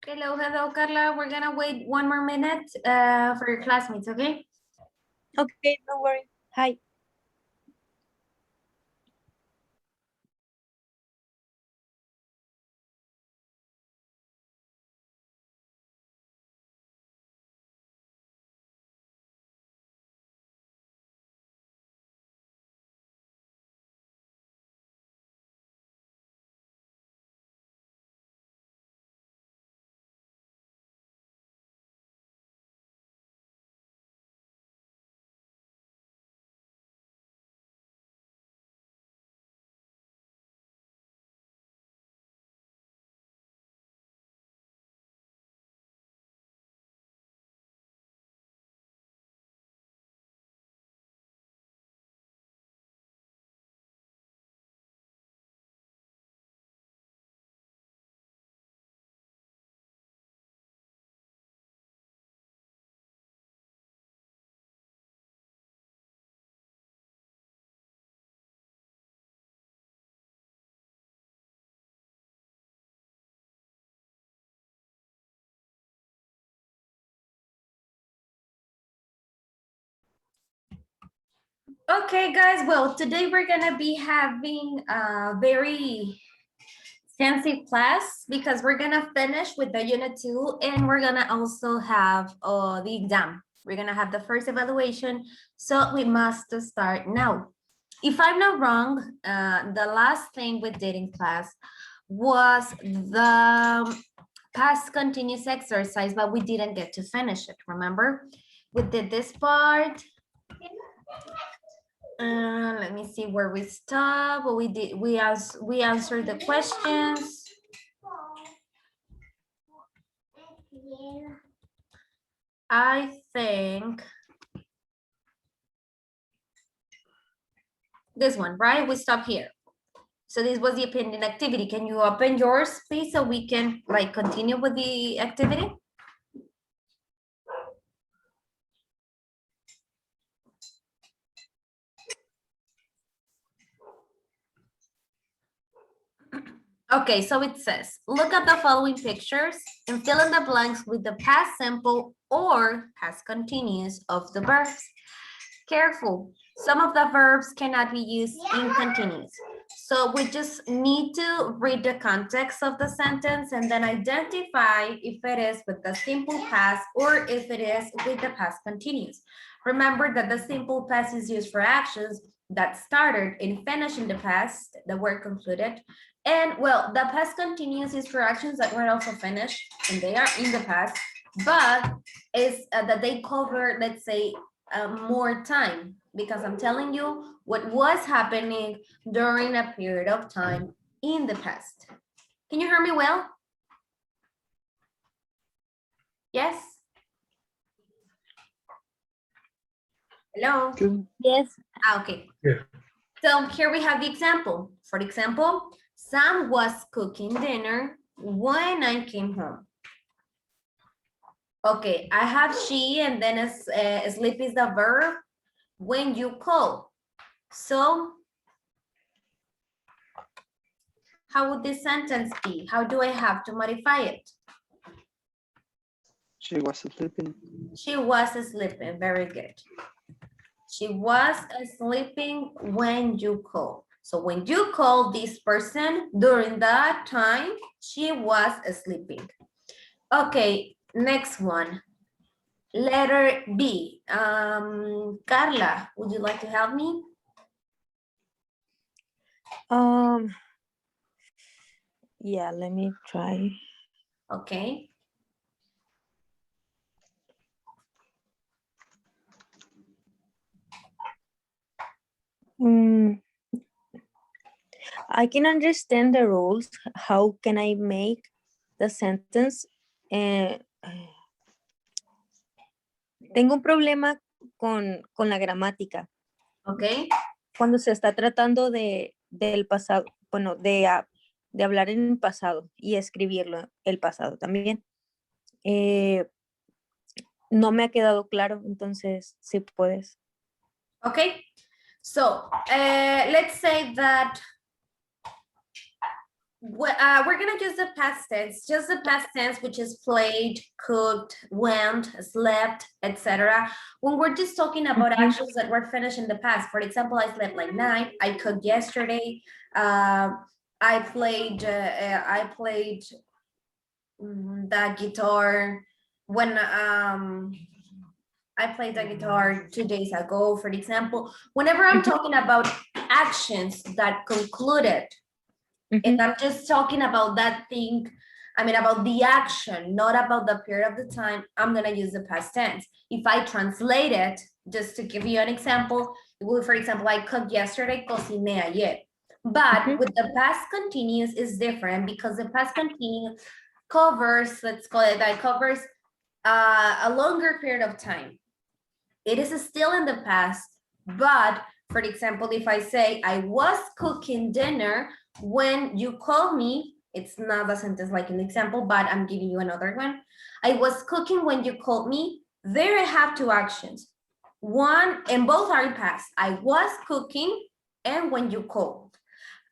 Hello, hello, Carla. We're gonna wait 1 more minute for your classmates, okay? Okay, don't worry. Hi. Okay, guys. Well, today we're gonna be having a very fancy class because we're gonna finish with the unit 2 and we're gonna also have the exam. We're gonna have the first evaluation, so we must start now. If I'm not wrong, the last thing we did in class was the past continuous exercise, but we didn't get to finish it, remember? We did this part. Let me see where we stop. What we did, we answered the questions. I think this one, right? We stop here. So this was the pending activity. Can you open yours, please, so we can like continue with the activity? Okay, so it says, look at the following pictures and fill in the blanks with the past simple or past continuous of the verbs. Careful, some of the verbs cannot be used in continuous. So we just need to read the context of the sentence and then identify if it is with the simple past or if it is with the past continuous. Remember that the simple past is used for actions that started and finished in the past, the word concluded. And well, the past continuous is for actions that were also finished and they are in the past, but is that they cover, let's say, more time, because I'm telling you what was happening during a period of time in the past. Can you hear me well? Yes? Hello? Yes. Okay. Yeah. So here we have the example. For example, Sam was cooking dinner when I came home. Okay, I have she and then sleep is the verb when you call. So how would this sentence be? How do I have to modify it? She was sleeping. She was sleeping. Very good. She was sleeping when you called. So when you called this person during that time, she was sleeping. Okay, next one. Letter B. Carla, would you like to help me? Yeah, let me try. Okay. I can understand the rules. How can I make the sentence? Tengo un problema con la gramática. Okay. Cuando se está tratando del pasado, bueno, de hablar en el pasado y escribirlo el pasado también. No me ha quedado claro, entonces si puedes. Okay. So let's say that We're gonna use the past tense, just the past tense, which is played, cooked, went, slept, etc. When we're just talking about actions that were finished in the past, for example, I slept like 9, I cooked yesterday, I played the guitar when I played the guitar 2 days ago, for example. Whenever I'm talking about actions that concluded, and I'm just talking about that thing, I mean, about the action, not about the period of the time, I'm gonna use the past tense. If I translate it, just to give you an example, it will, for example, I cooked yesterday, cociné ayer. But with the past continuous is different because the past continuous covers, let's call it that, covers a longer period of time. It is still in the past, but for example, if I say I was cooking dinner when you called me, it's not a sentence like an example, but I'm giving you another one. I was cooking when you called me. There I have 2 actions. One, and both are in past. I was cooking and when you called.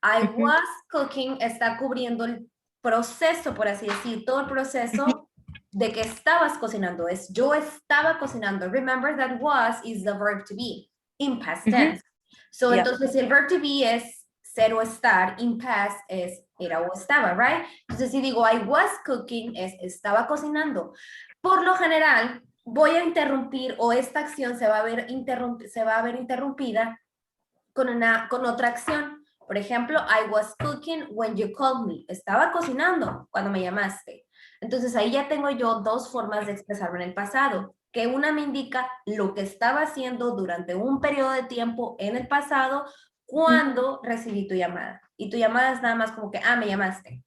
I was cooking está cubriendo el proceso, por así decir, todo el proceso de que estabas cocinando. Es yo estaba cocinando. Remember that was is the verb to be in past tense. So entonces el verb to be es ser o estar, in past es era o estaba, right? Entonces si digo I was cooking es estaba cocinando. Por lo general voy a interrumpir o esta acción se va a ver interrumpida con otra acción. Por ejemplo, I was cooking when you called me. Estaba cocinando cuando me llamaste. Entonces ahí ya tengo yo 2 formas de expresarme en el pasado, que una me indica lo que estaba haciendo durante un periodo de tiempo en el pasado cuando recibí tu llamada. Y tu llamada es nada más como que, me llamaste.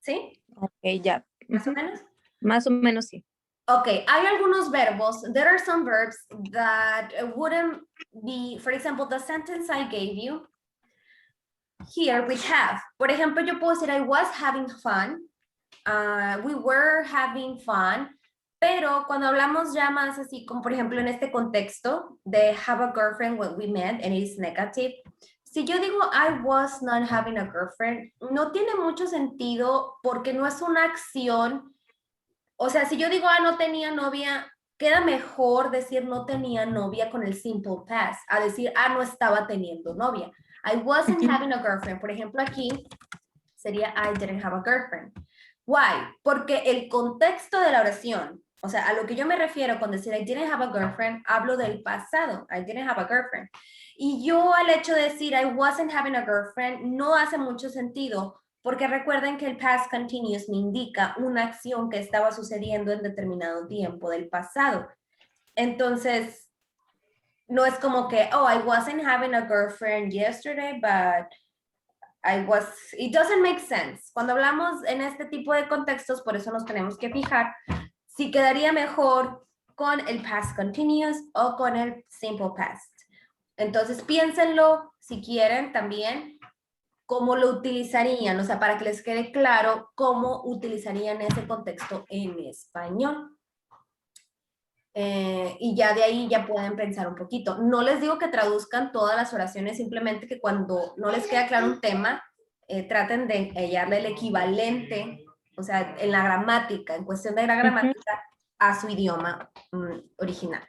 ¿Sí? Ok, ya. ¿Más o menos? Más o menos sí. Ok, hay algunos verbos. There are some verbs that wouldn't be, for example, the sentence I gave you. Here we have, por ejemplo, yo puedo decir I was having fun. We were having fun, pero cuando hablamos ya más así, como por ejemplo en este contexto de have a girlfriend when we met and it is negative, si yo digo I was not having a girlfriend, no tiene mucho sentido porque no es una acción, o sea, si yo digo no tenía novia, queda mejor decir no tenía novia con el simple past, a decir no estaba teniendo novia. I wasn't having a girlfriend, por ejemplo aquí sería I didn't have a girlfriend. Why? Porque el contexto de la oración, o sea, a lo que yo me refiero con decir I didn't have a girlfriend, hablo del pasado. I didn't have a girlfriend. Y yo al hecho de decir I wasn't having a girlfriend no hace mucho sentido porque recuerden que el past continuous me indica una acción que estaba sucediendo en determinado tiempo del pasado. Entonces, no es como que, I wasn't having a girlfriend yesterday, but it doesn't make sense. Cuando hablamos en este tipo de contextos, por eso nos tenemos que fijar si quedaría mejor con el past continuous o con el simple past. Entonces, piénsenlo si quieren también cómo lo utilizarían, o sea, para que les quede claro cómo utilizarían ese contexto en español. Y ya de ahí ya pueden pensar un poquito. No les digo que traduzcan todas las oraciones, simplemente que cuando no les queda claro un tema, traten de hallarle el equivalente, o sea, en la gramática, en cuestión de la gramática, a su idioma original.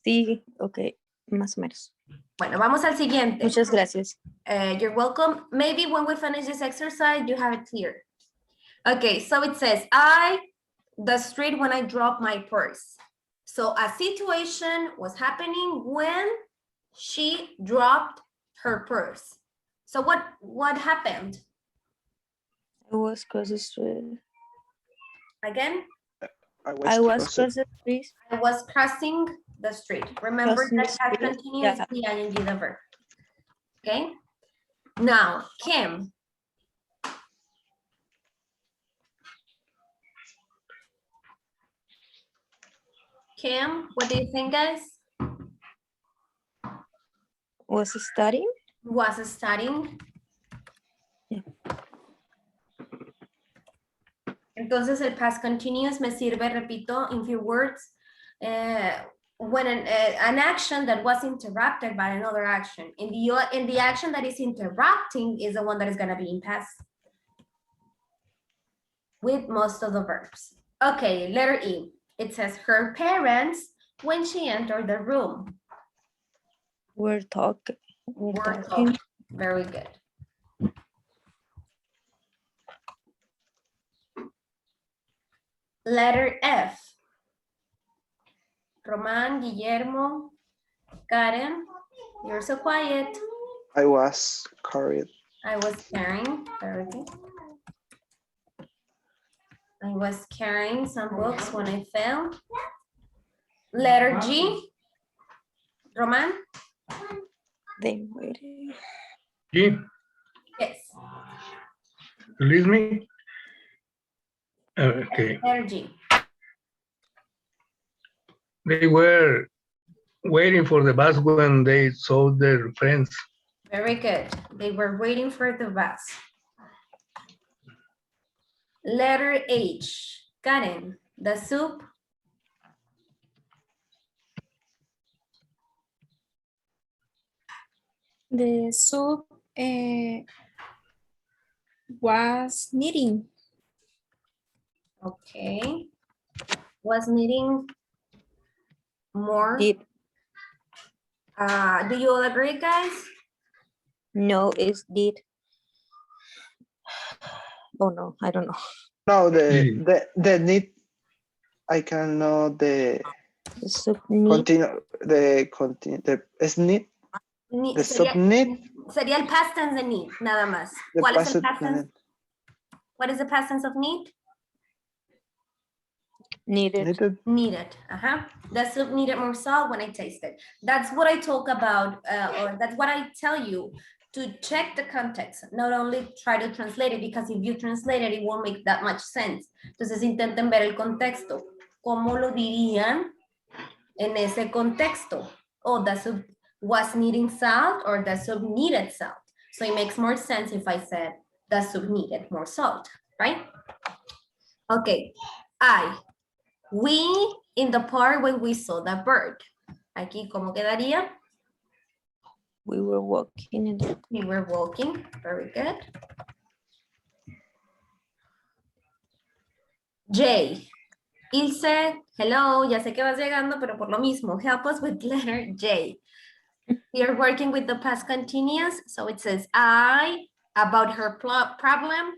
Sí, ok, más o menos. Bueno, vamos al siguiente. Muchas gracias. You're welcome. Maybe when we finish this exercise, you have it clear. Okay, so it says, the street when I dropped my purse. So a situation was happening when she dropped her purse. So what happened? I was cross the street. Again? I was cross the street. I was crossing the street. Remember Crossing that past continuous the ing, the verb. Okay? Now, Kim. Kim, what do you think, guys? Was studying? Was studying. Yeah. Entonces el past continuous me sirve, repito, in few words, when an action that was interrupted by another action. In the action that is interrupting is the one that is going to be in past. with most of the verbs. Okay, letter E. It says her parents when she entered the room. We're talking. We're talking. Very good. Letter F. Roman, Guillermo, Karen, you're so quiet. I was carried. I was carrying, very good. I was carrying some books when I fell. Letter G. Roman? They waited. G, Yes. release me. Okay, Letter G. they were waiting for the bus when they saw their friends. Very good. They were waiting for the bus. Letter H. Karen, the soup. The soup was kneading. Okay. Was needing more. Did. Do you all agree, guys? No, it's did. Oh no, I don't know. No, Mm. the need. I can know the The soup need. continue. The is need. The Sería, subnet. sería el past tense de need, nada más. The ¿Cuál es el passive past tense? need. What is the past tense of need? Needed. Needed. Needed. The soup needed more salt when I tasted. That's what I talk about, or that's what I tell you to check the context. Not only try to translate it, because if you translate it, it won't make that much sense. Entonces intenten ver el contexto. ¿Cómo lo dirían en ese contexto? Oh, the soup was needing salt, or the soup needed salt. So it makes more sense if I said the soup needed more salt, right? Okay, we in the part when we saw the bird. Aquí, ¿cómo quedaría? We were walking in the We were walking, very good. J. Ilse, hello, ya sé que vas llegando, pero por lo mismo, help us with letter J. We are working with the past continuous, so it says I, about her problem,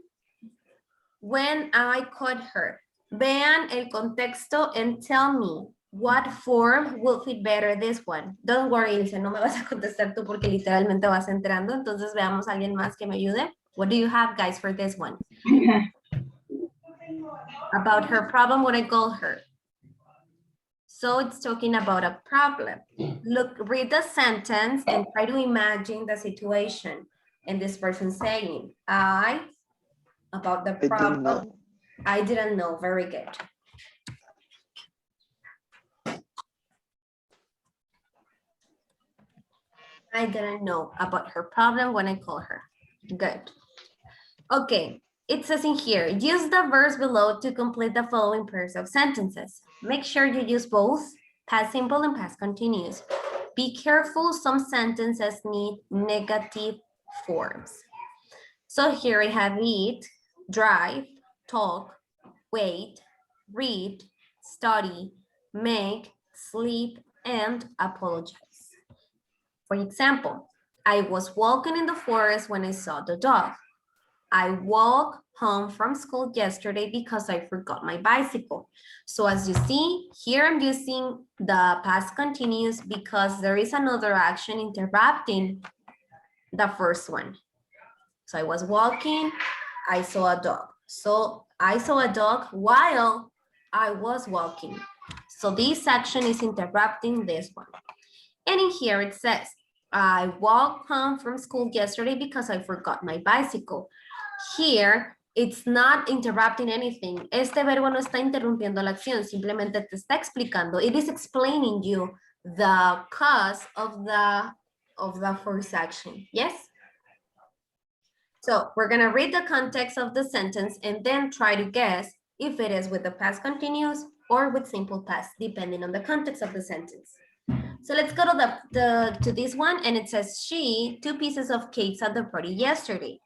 when I caught her. Vean el contexto and tell me what form will fit better this one. Don't worry, Ilse, no me vas a contestar tú porque literalmente vas entrando, entonces veamos a alguien más que me ayude. What do you have, guys, for this one? About her problem when I called her. So it's talking about a problem. Look, read the sentence and try to imagine the situation. And this person saying, about the I didn't problem. know. I didn't know, very good. I didn't know about her problem when I called her. Good. Okay, it says in here, use the verbs below to complete the following pairs of sentences. Make sure you use both past simple and past continuous. Be careful, some sentences need negative forms. So here I have eat, drive, talk, wait, read, study, make, sleep, and apologize. For example, I was walking in the forest when I saw the dog. I walked home from school yesterday because I forgot my bicycle. So as you see, here I'm using the past continuous because there is another action interrupting the first one. So I was walking, I saw a dog. So I saw a dog while I was walking. So this action is interrupting this one. And in here it says, I walked home from school yesterday because I forgot my bicycle. Here, it's not interrupting anything. Este verbo no está interrumpiendo la acción, simplemente te está explicando. It is explaining you the cause of the first action. Yes? So we're gonna read the context of the sentence and then try to guess if it is with the past continuous or with simple past, depending on the context of the sentence. So let's go to this one, and it says she 2 pieces of cakes at the party yesterday.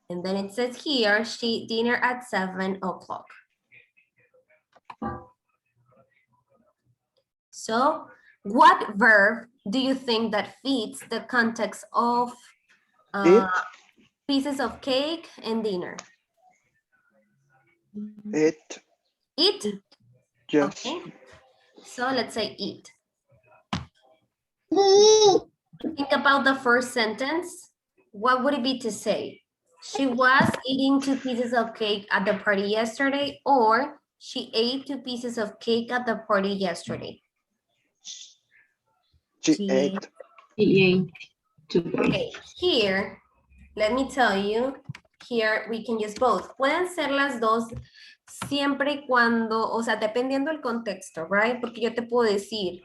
And then it says here, she ate dinner at 7 o'clock. So what verb do you think that fits the context of Eat, pieces of cake and dinner? eat, Eat, yes. okay. So let's say eat. Think about the first sentence. What would it be to say? She was eating 2 pieces of cake at the party yesterday, or she ate 2 pieces of cake at the party yesterday. She She ate. Okay, here, let me tell you, here we can use both. Pueden ser las dos siempre y cuando, o sea, dependiendo del contexto, right? Porque yo te puedo decir,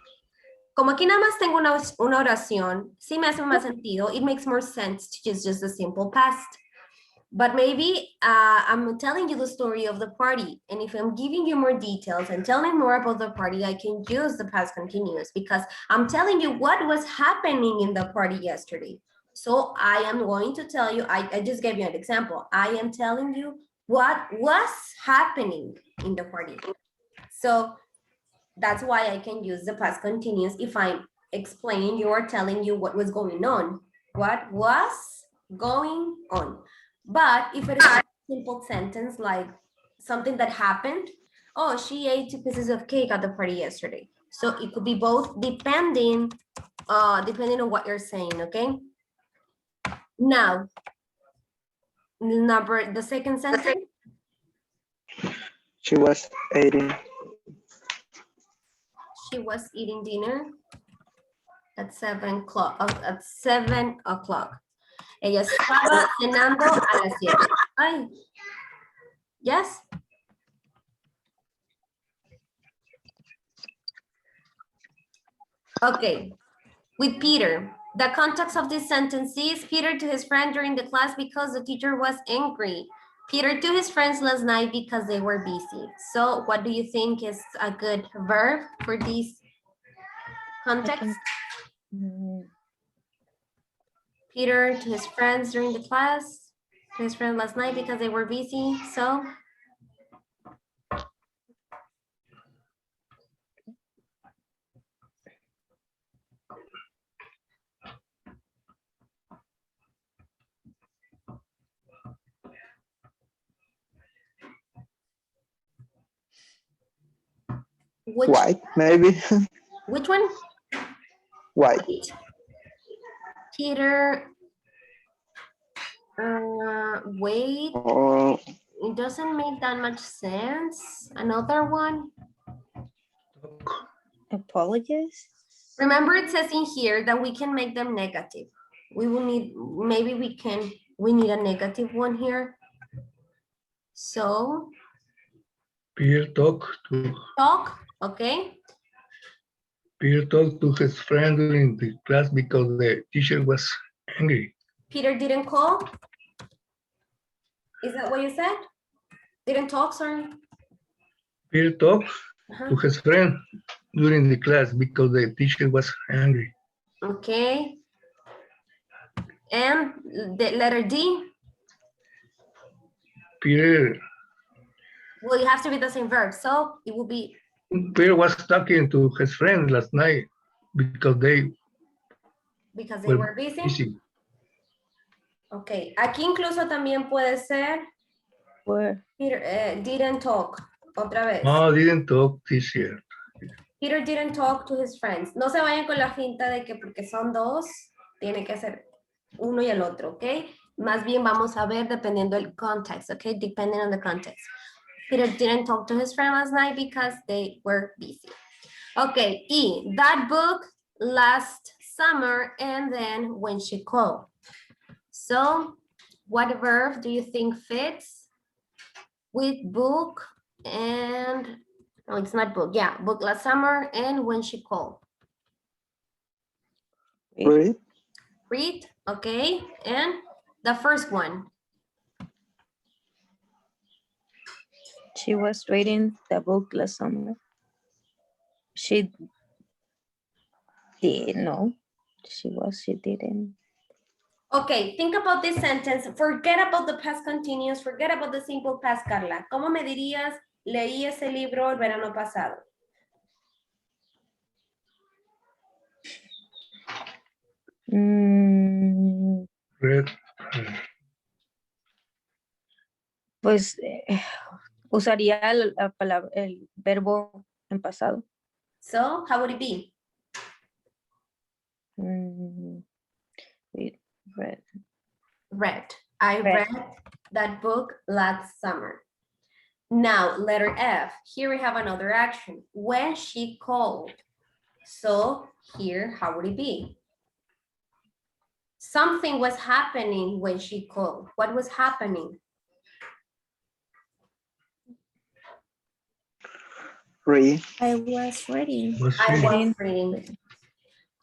como aquí nada más tengo una oración, sí me hace más sentido. It makes more sense to just a simple past. But maybe I'm telling you the story of the party. And if I'm giving you more details and telling more about the party, I can use the past continuous because I'm telling you what was happening in the party yesterday. So I am going to tell you, I just gave you an example. I am telling you what was happening in the party. So that's why I can use the past continuous if I'm explaining you or telling you what was going on. What was going on? But if it is a simple sentence like something that happened, oh, she ate 2 pieces of cake at the party yesterday. So it could be both depending on what you're saying, okay? Now, the second sentence. She was eating. She was eating dinner at 7 o'clock. At 7 o'clock. Ella estaba cenando a las 7. Ay. Yes. Okay. With Peter, the context of this sentence is Peter to his friend during the class because the teacher was angry. Peter to his friends last night because they were busy. So what do you think is a good verb for this context? Peter to his friends during the class, to his friend last night because they were busy. So White, maybe. which one? White. Peter, wait, Oh, it doesn't make that much sense. Another one. apologies. Remember it says in here that we can make them negative. We will need, maybe we need a negative one here. So. Peter talk to Okay. Peter talked to his friend during the class because the teacher was angry. Peter didn't call. Is that what you said? Didn't talk, sorry. Peter talked to his friend during the class because the teacher was angry. Okay. And the letter D. Peter Well, you have to be the same verb. So it will be. Peter was talking to his friend last night because they were busy. Ok, aquí incluso también puede ser Were. Peter didn't talk. Otra vez. No, didn't talk this year. Peter didn't talk to his friends. No se vayan con la finta de que porque son dos, tiene que ser uno y el otro, ¿ok? Más bien vamos a ver dependiendo del context, ¿ok? Depending on the context. Peter didn't talk to his friend last night because they were busy. Okay, E, that book last summer and then when she called. So what verb do you think fits with book and, no, it's not book, yeah, book last summer and when she called? read. Read, okay, and the first one. She was reading the book last summer. She did, no. She didn't. Okay, think about this sentence. Forget about the past continuous, forget about the simple past, Carla. ¿Cómo me dirías, leí ese libro el verano pasado? Mm, Read. pues usaría la palabra, el verbo en pasado. So, how would it be? Mm, read. Read. I Read. read that book last summer. Now, letter F. Here we have another action. When she called. So, here, how would it be? Something was happening when she called. What was happening? Read. I was reading. Was I reading. was reading.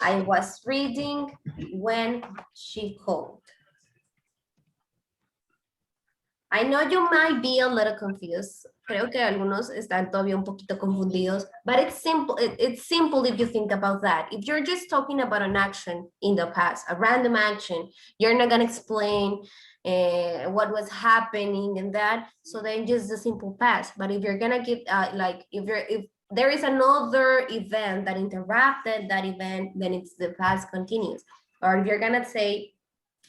I was reading when she called. I know you might be a little confused. Creo que algunos están todavía un poquito confundidos, but it's simple. It's simple if you think about that. If you're just talking about an action in the past, a random action, you're not gonna explain what was happening and that. So then just the simple past. But if you're gonna give if there is another event that interrupted that event, then it's the past continuous. Or if you're gonna say,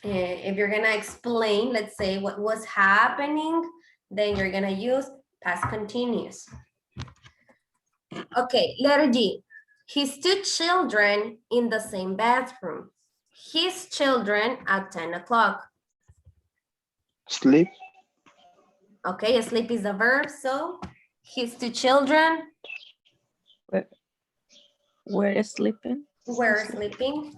if you're gonna explain, let's say what was happening, then you're gonna use past continuous. Okay, letter D. His two children in the same bathroom. His children at 10 o'clock. Sleep. Okay, sleep is a verb, so his two children Were sleeping. were sleeping.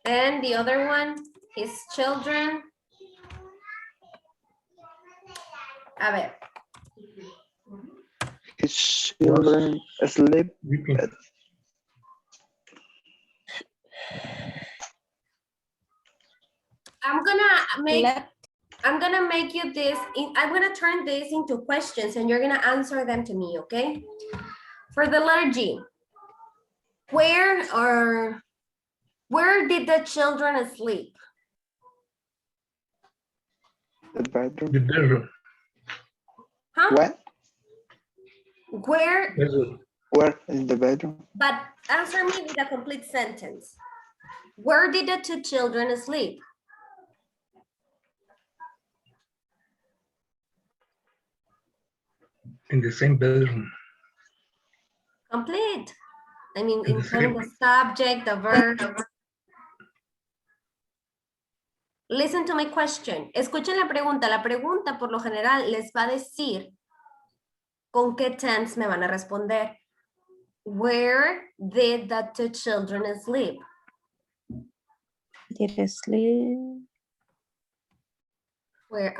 And the other one, his children. A ver. His children sleep. Sleeping. I'm gonna make Left. I'm gonna make you this, I'm gonna turn this into questions and you're gonna answer them to me, okay? For the letter G, where did the children sleep? The bedroom. The bedroom. Huh? What? Where, Bedroom. Where in the bedroom? but answer me with a complete sentence. Where did the two children sleep? In the same bedroom. Complete. I mean, In the including same- the subject, the verb. Listen to my question. Escuchen la pregunta. La pregunta, por lo general, les va a decir con qué tense me van a responder. Where did the two children sleep? Did I sleep? Where,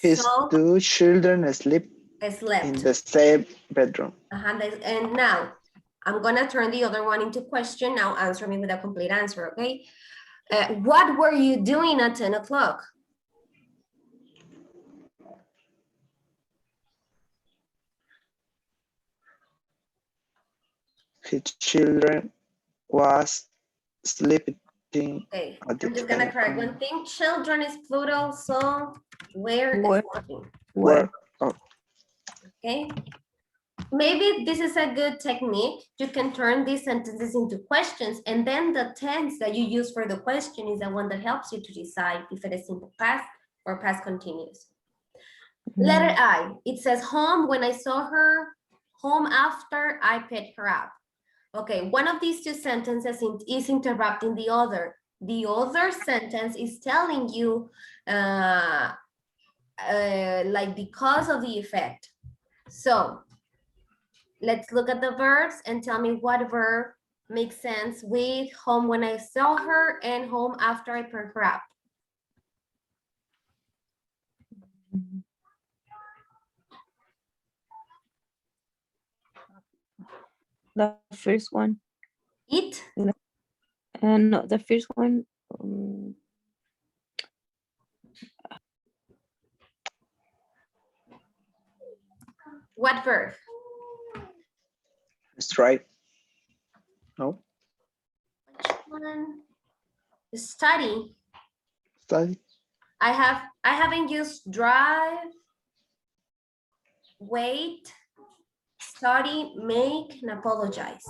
His so, two children sleep slept. in the same bedroom. And now, I'm gonna turn the other one into question. Now answer me with a complete answer, okay? What were you doing at 10 o'clock? His children was sleeping. Okay, At the I'm just gonna correct time. one thing. Children is plural, so where is Where. working, Where? okay? Maybe this is a good technique. You can turn these sentences into questions, and then the tense that you use for the question is the one that helps you to decide if it is simple past or past continuous. Letter I, it says home when I saw her, home after I picked her up. Okay, one of these two sentences is interrupting the other. The other sentence is telling you like because of the effect. So let's look at the verbs and tell me what verb makes sense with home when I saw her and home after I picked her up. The first one. Eat, No, the first one. what verb? Drive. No. Which one? Study. Study. I haven't used drive, wait, study, make, and apologize.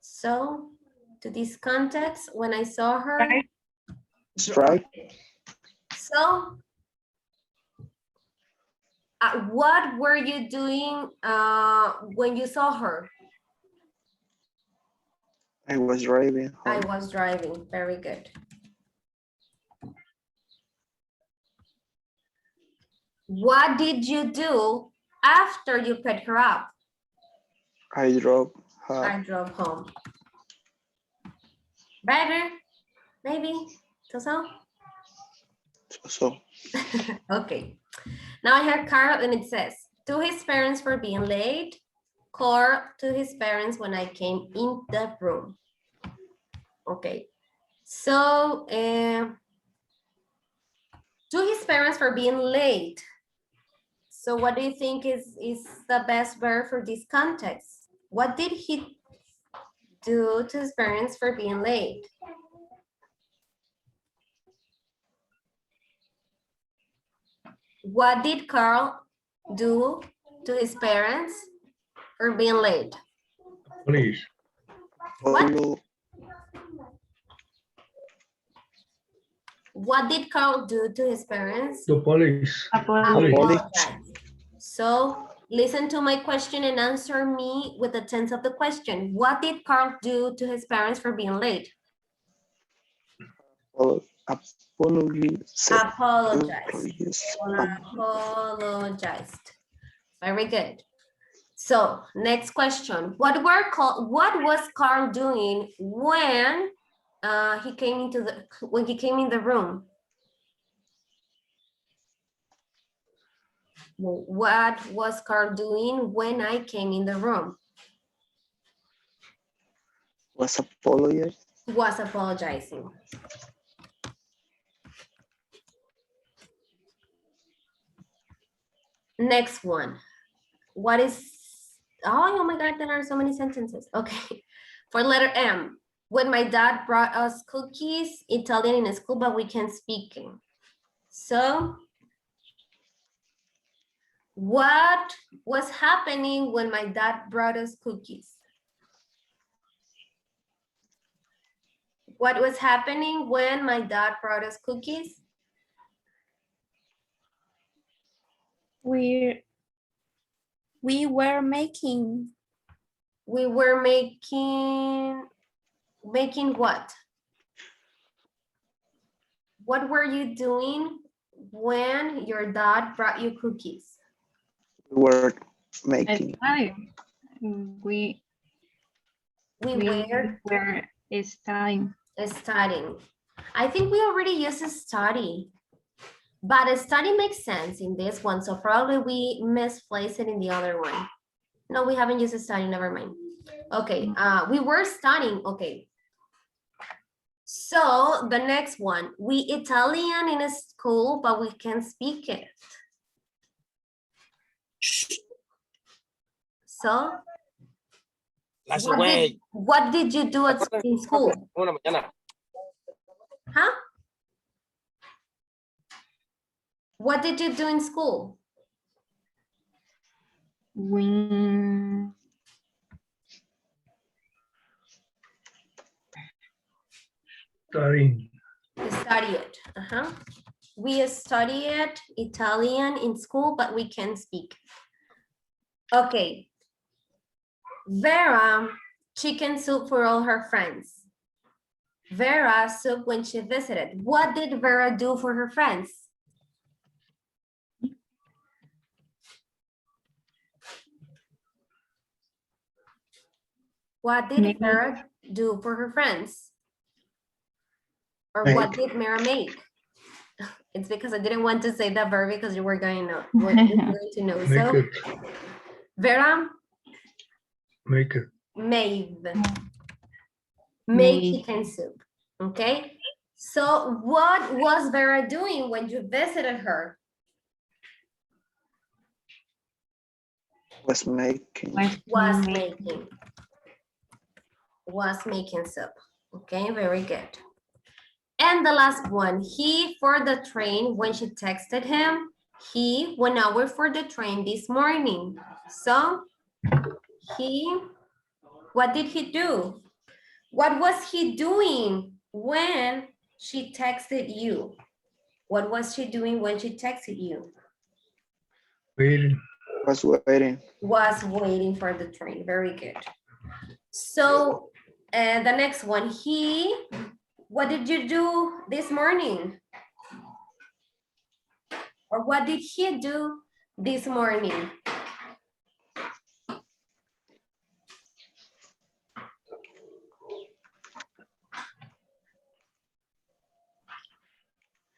So to this context, when I saw her, Strike. so what were you doing when you saw her? I was driving I home. was driving. Very good. What did you do after you picked her up? I drove her. I drove home. Better? Maybe? So? So Okay. Now I have Carl and it says, to his parents for being late, Carl to his parents when I came in the room. Okay. So, to his parents for being late. So what do you think is the best verb for this context? What did he do to his parents for being late? What did Carl do to his parents for being late? Please. What? follow. What did Carl do to his parents? The police. Police. Apologize. So listen to my question and answer me with the tense of the question. What did Carl do to his parents for being late? Apologize. Apologize. Apologized. Very good. So next question. What was Carl doing when he came in the room? What was Carl doing when I came in the room? Was apologize. Was apologizing. Next one. What is, oh my God, there are so many sentences. Okay, for letter M. When my dad brought us cookies, Italian in school, but we can't speak. So, what was happening when my dad brought us cookies? What was happening when my dad brought us cookies? We were making We were making what? What were you doing when your dad brought you cookies? We were making. We We were were studying. studying. I think we already used study, but study makes sense in this one, so probably we misplaced it in the other one. No, we haven't used study, never mind. Okay, we were studying, okay. So the next one, we Italian in a school, but we can't speak it. So, what did you do in school? Huh? What did you do in school? We Studying. Studied. We studied Italian in school, but we can't speak. Okay. Vera, chicken soup for all her friends. Vera, soup when she visited. What did Vera do for her friends? What did Vera do for her friends? Or what did Vera make? It's because I didn't want to say that verb because you were going to know. Make So, it. Vera, Make it. made Made. chicken soup. Okay. So what was Vera doing when you visited her? Was making. Was making. Was making soup. Okay, very good. And the last one, he for the train when she texted him, he went out for the train this morning. So what did he do? What was he doing when she texted you? What was she doing when she texted you? Waiting. Was waiting. Was waiting for the train. Very good. So the next one, what did you do this morning? Or what did he do this morning?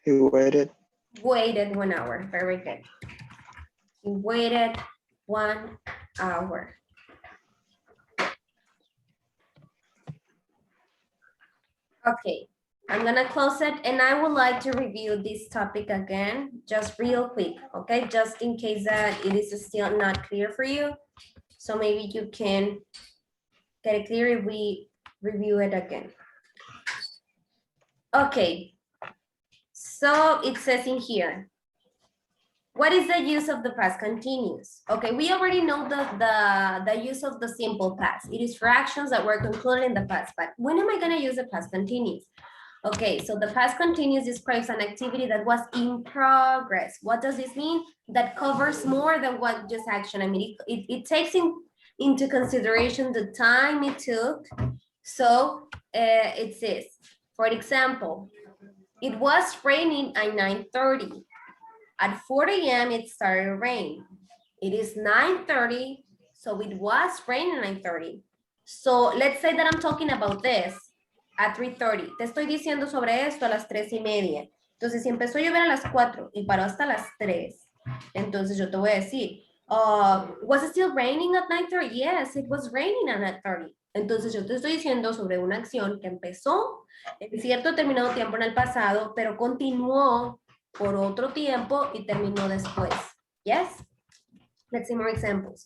He waited. Waited 1 hour. Very good. He waited 1 hour. Okay, I'm gonna close it and I would like to review this topic again, just real quick, okay? Just in case that it is still not clear for you. So maybe you can get it clear if we review it again. Okay, so it says in here, what is the use of the past continuous? Okay, we already know the use of the simple past. It is for actions that were concluded in the past, but when am I gonna use the past continuous? Okay, so the past continuous describes an activity that was in progress. What does this mean? That covers more than what just action. I mean, it takes into consideration the time it took. So it says, for example, it was raining at 9:30. At 4 a.m. it started rain. It is 9:30, so it was raining at 9:30. So let's say that I'm talking about this at 3:30. Te estoy diciendo sobre esto a las 3:30. Entonces, si empezó a llover a las 4 y paró hasta las 3, entonces yo te voy a decir, was it still raining at 9:30? Yes, it was raining at 9:30. Entonces yo te estoy diciendo sobre una acción que empezó en cierto determinado tiempo en el pasado, pero continuó por otro tiempo y terminó después. Yes? Let's see more examples.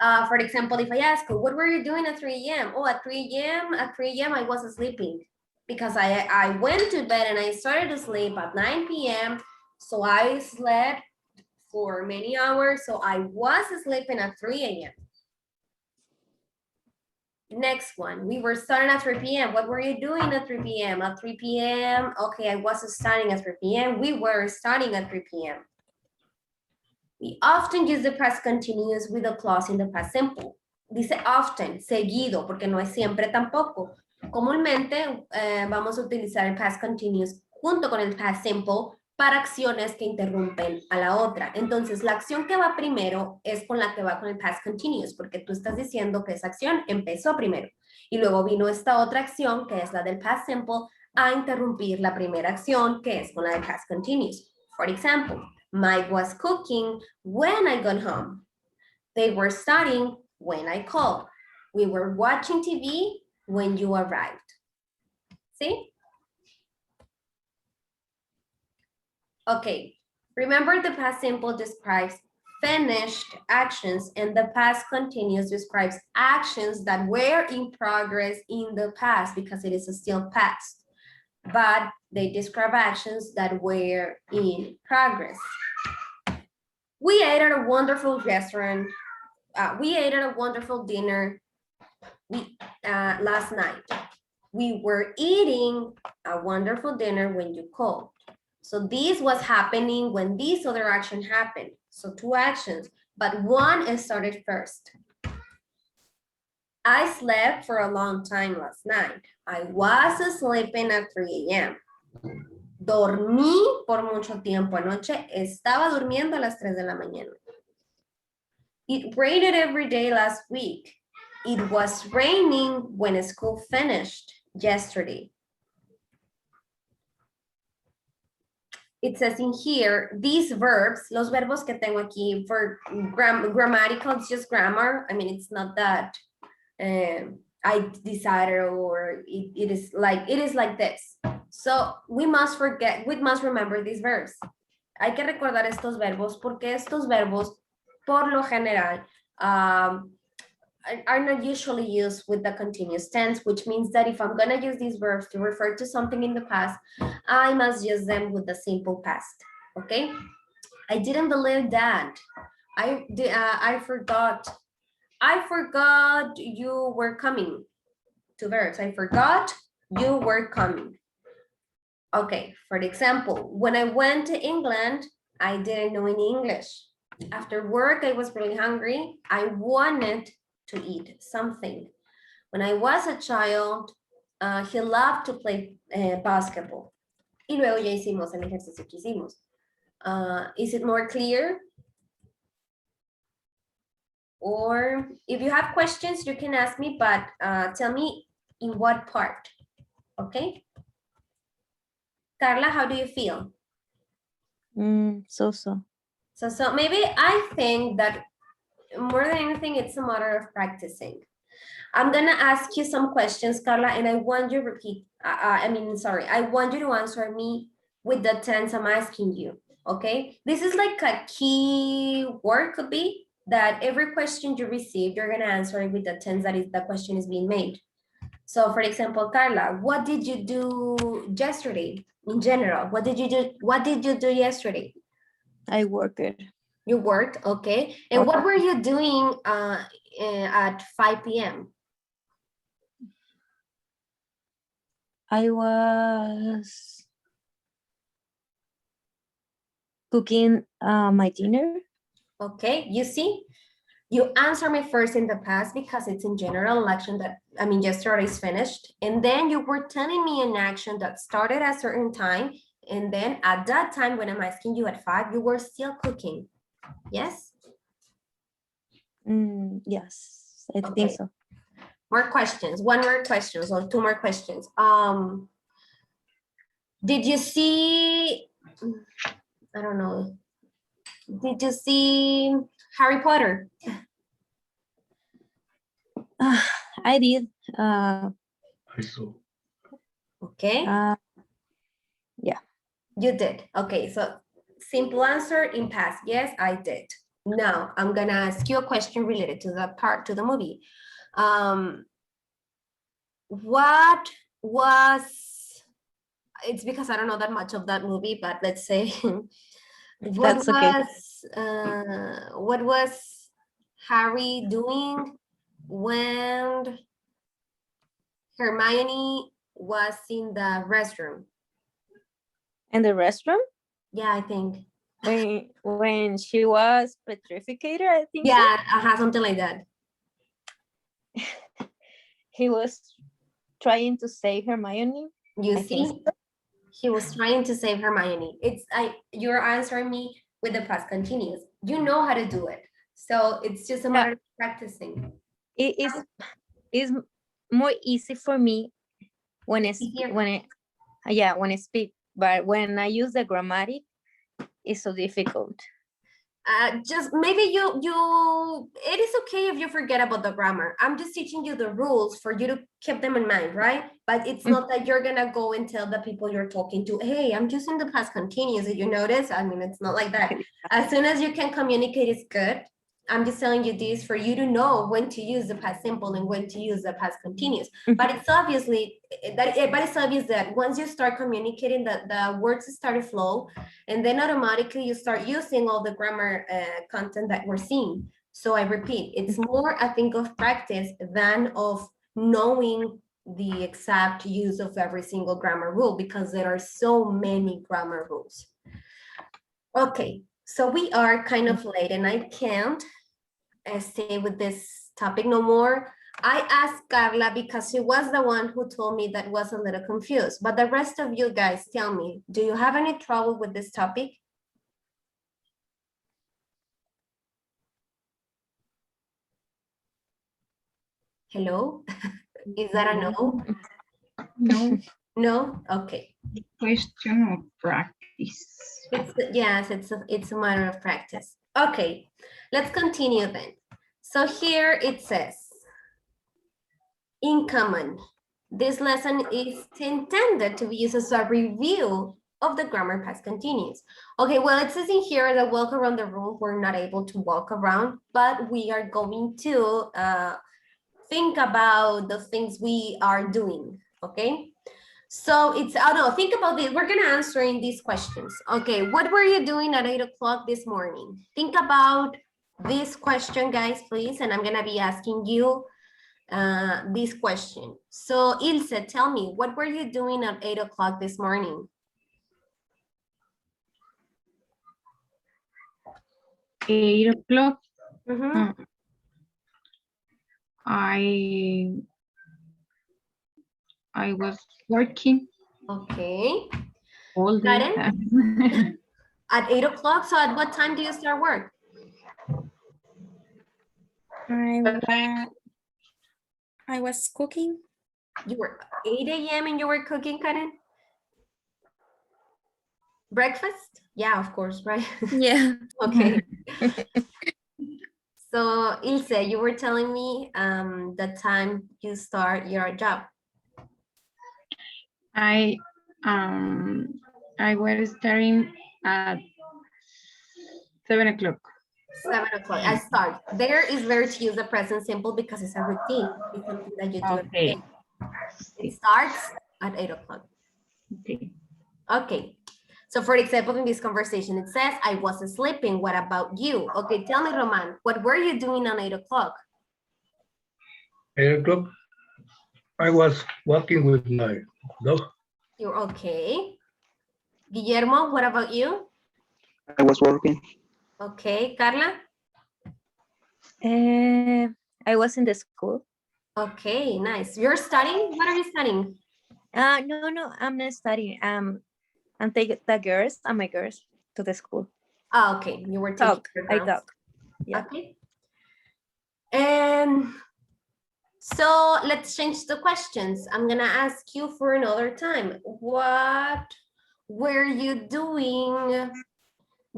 For example, if I ask, what were you doing at 3 a.m.? Oh, at 3 a.m. I was sleeping because I went to bed and I started to sleep at 9 p.m. So I slept for many hours. So I was sleeping at 3 a.m. Next one, we were starting at 3 p.m. What were you doing at 3 p.m.? At 3 p.m., okay, I wasn't starting at 3 p.m. We were starting at 3 p.m. We often use the past continuous with a clause in the past simple. Dice often, seguido, porque no es siempre tampoco. Comúnmente vamos a utilizar el past continuous junto con el past simple para acciones que interrumpen a la otra. Entonces, la acción que va primero es con la que va con el past continuous, porque tú estás diciendo que esa acción empezó primero. Y luego vino esta otra acción, que es la del past simple, a interrumpir la primera acción, que es con la del past continuous. For example, Mike was cooking when I got home. They were studying when I called. We were watching TV when you arrived. See? Okay, remember the past simple describes finished actions and the past continuous describes actions that were in progress in the past because it is still past, but they describe actions that were in progress. We ate at a wonderful restaurant. We ate at a wonderful dinner last night. We were eating a wonderful dinner when you called. So this was happening when this other action happened. So two actions, but one started first. I slept for a long time last night. I was sleeping at 3 a.m. Dormí por mucho tiempo anoche. Estaba durmiendo a las 3 de la mañana. It rained every day last week. It was raining when school finished yesterday. It says in here, these verbs, los verbos que tengo aquí for grammatical, it's just grammar. I mean, it's not that I decided or it is like this. So we must remember these verbs. Hay que recordar estos verbos porque estos verbos por lo general, are not usually used with the continuous tense, which means that if I'm going to use these verbs to refer to something in the past, I must use them with the simple past. Okay? I didn't believe that. I forgot. I forgot you were coming. Two verbs. I forgot you were coming. Okay, for example, when I went to England, I didn't know any English. After work, I was really hungry. I wanted to eat something. When I was a child, he loved to play basketball. Y luego ya hicimos el ejercicio que hicimos. Is it more clear? Or if you have questions, you can ask me, but tell me in what part, okay? Carla, how do you feel? So. So maybe I think that more than anything, it's a matter of practicing. I'm gonna ask you some questions, Carla, and I want you to repeat, I want you to answer me with the tense I'm asking you, okay? This is like a key word could be that every question you receive, you're gonna answer it with the tense that is the question is being made. So for example, Carla, what did you do yesterday? In general, what did you do yesterday? I worked. You worked, okay. And what were you doing at 5 p.m.? I was cooking my dinner. Okay, you see, you answer me first in the past because it's in general action that, yesterday is finished. And then you were telling me an action that started at a certain time. And then at that time, when I'm asking you at 5, you were still cooking. Yes? Yes, I think so. More questions, one more question or two more questions. Did you see, I don't know, did you see Harry Potter? I did. I saw. Okay. Yeah. You did. Okay, so simple answer in past. Yes, I did. Now I'm gonna ask you a question related to the movie. What was, it's because I don't know that much of that movie, but let's say what was Harry doing when Hermione was in the restroom? In the restroom? Yeah, I think. When she was petrified, I think. Yeah, something like that. He was trying to save Hermione. You see, he was trying to save Hermione. You're answering me with the past continuous. You know how to do it. So it's just a matter of practicing. It is more easy for me when I speak, but when I use the grammatic, it's so difficult. Just maybe it is okay if you forget about the grammar. I'm just teaching you the rules for you to keep them in mind, right? But it's not that you're gonna go and tell the people you're talking to, hey, I'm using the past continuous. Did you notice? It's not like that. As soon as you can communicate, it's good. I'm just telling you this for you to know when to use the past simple and when to use the past continuous. But it's obvious that once you start communicating, the words start to flow, and then automatically you start using all the grammar content that we're seeing. So I repeat, it's more, I think, of practice than of knowing the exact use of every single grammar rule, because there are so many grammar rules. Okay, so we are kind of late and I can't stay with this topic no more. I asked Carla because she was the one who told me that was a little confused, but the rest of you guys tell me, do you have any trouble with this topic? Hello? Is that a no? No. No? Okay. Question of practice. Yes, it's a matter of practice. Okay, let's continue then. So here it says, in common. This lesson is intended to be used as a review of the grammar past continuous. Okay, well, it says in here that walk around the room. We're not able to walk around, but we are going to think about the things we are doing, okay? So it's, oh no, think about this. We're gonna answer in these questions. Okay, what were you doing at 8 o'clock this morning? Think about this question, guys, please. And I'm gonna be asking you this question. So Ilse, tell me, what were you doing at 8 o'clock this morning? 8 o'clock. Mhm. I was working Okay, all day. Karen? At 8 o'clock, so at what time do you start work? I was cooking. You were 8 a.m. and you were cooking, Karen? Breakfast? Yeah, of course, right? Yeah. Okay. So Ilse, you were telling me the time you start your job. I was starting at 7 o'clock. 7 o'clock. I start. There is better to use the present simple because it's a routine. It's something that you do every Okay. day. It starts at 8 o'clock. Okay. Okay. So for example, in this conversation, it says, I wasn't sleeping. What about you? Okay, tell me, Roman, what were you doing on 8 o'clock? 8 o'clock, I was walking with my dog. You're okay. Guillermo, what about you? I was working. Okay, Carla? I was in the school. Okay, nice. You're studying? What are you studying? No, I'm not studying. I'm taking the girls and my girls to the school. Oh, okay, you were taking Talk. your I girls. talk. Yeah. Okay. And so let's change the questions. I'm gonna ask you for another time. What were you doing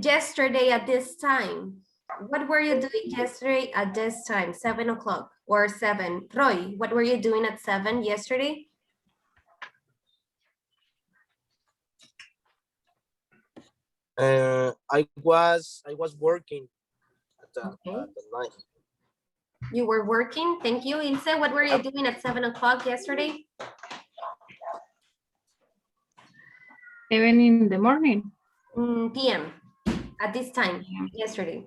yesterday at this time? What were you doing yesterday at this time? 7 o'clock or 7. Roy, what were you doing at 7 yesterday? I was working at Okay. the night. You were working. Thank you, Ilse. What were you doing at 7 o'clock yesterday? 7 in the morning. PM at this time yesterday.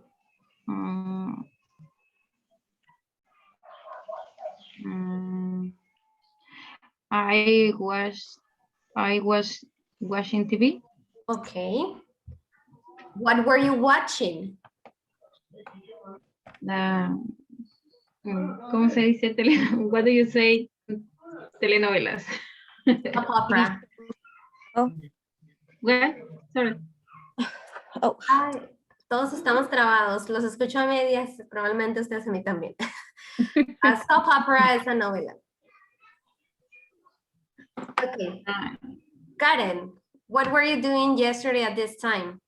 I was watching TV. Okay. What were you watching? ¿Cómo se dice? What do you say? Telenovelas. Soap opera. Oh. What? Sorry. Oh. Ay, todos estamos trabados. Los escucho a medias. Probablemente ustedes a mí también. A soap opera es a novela. Okay. Karen, what were you doing yesterday at this time?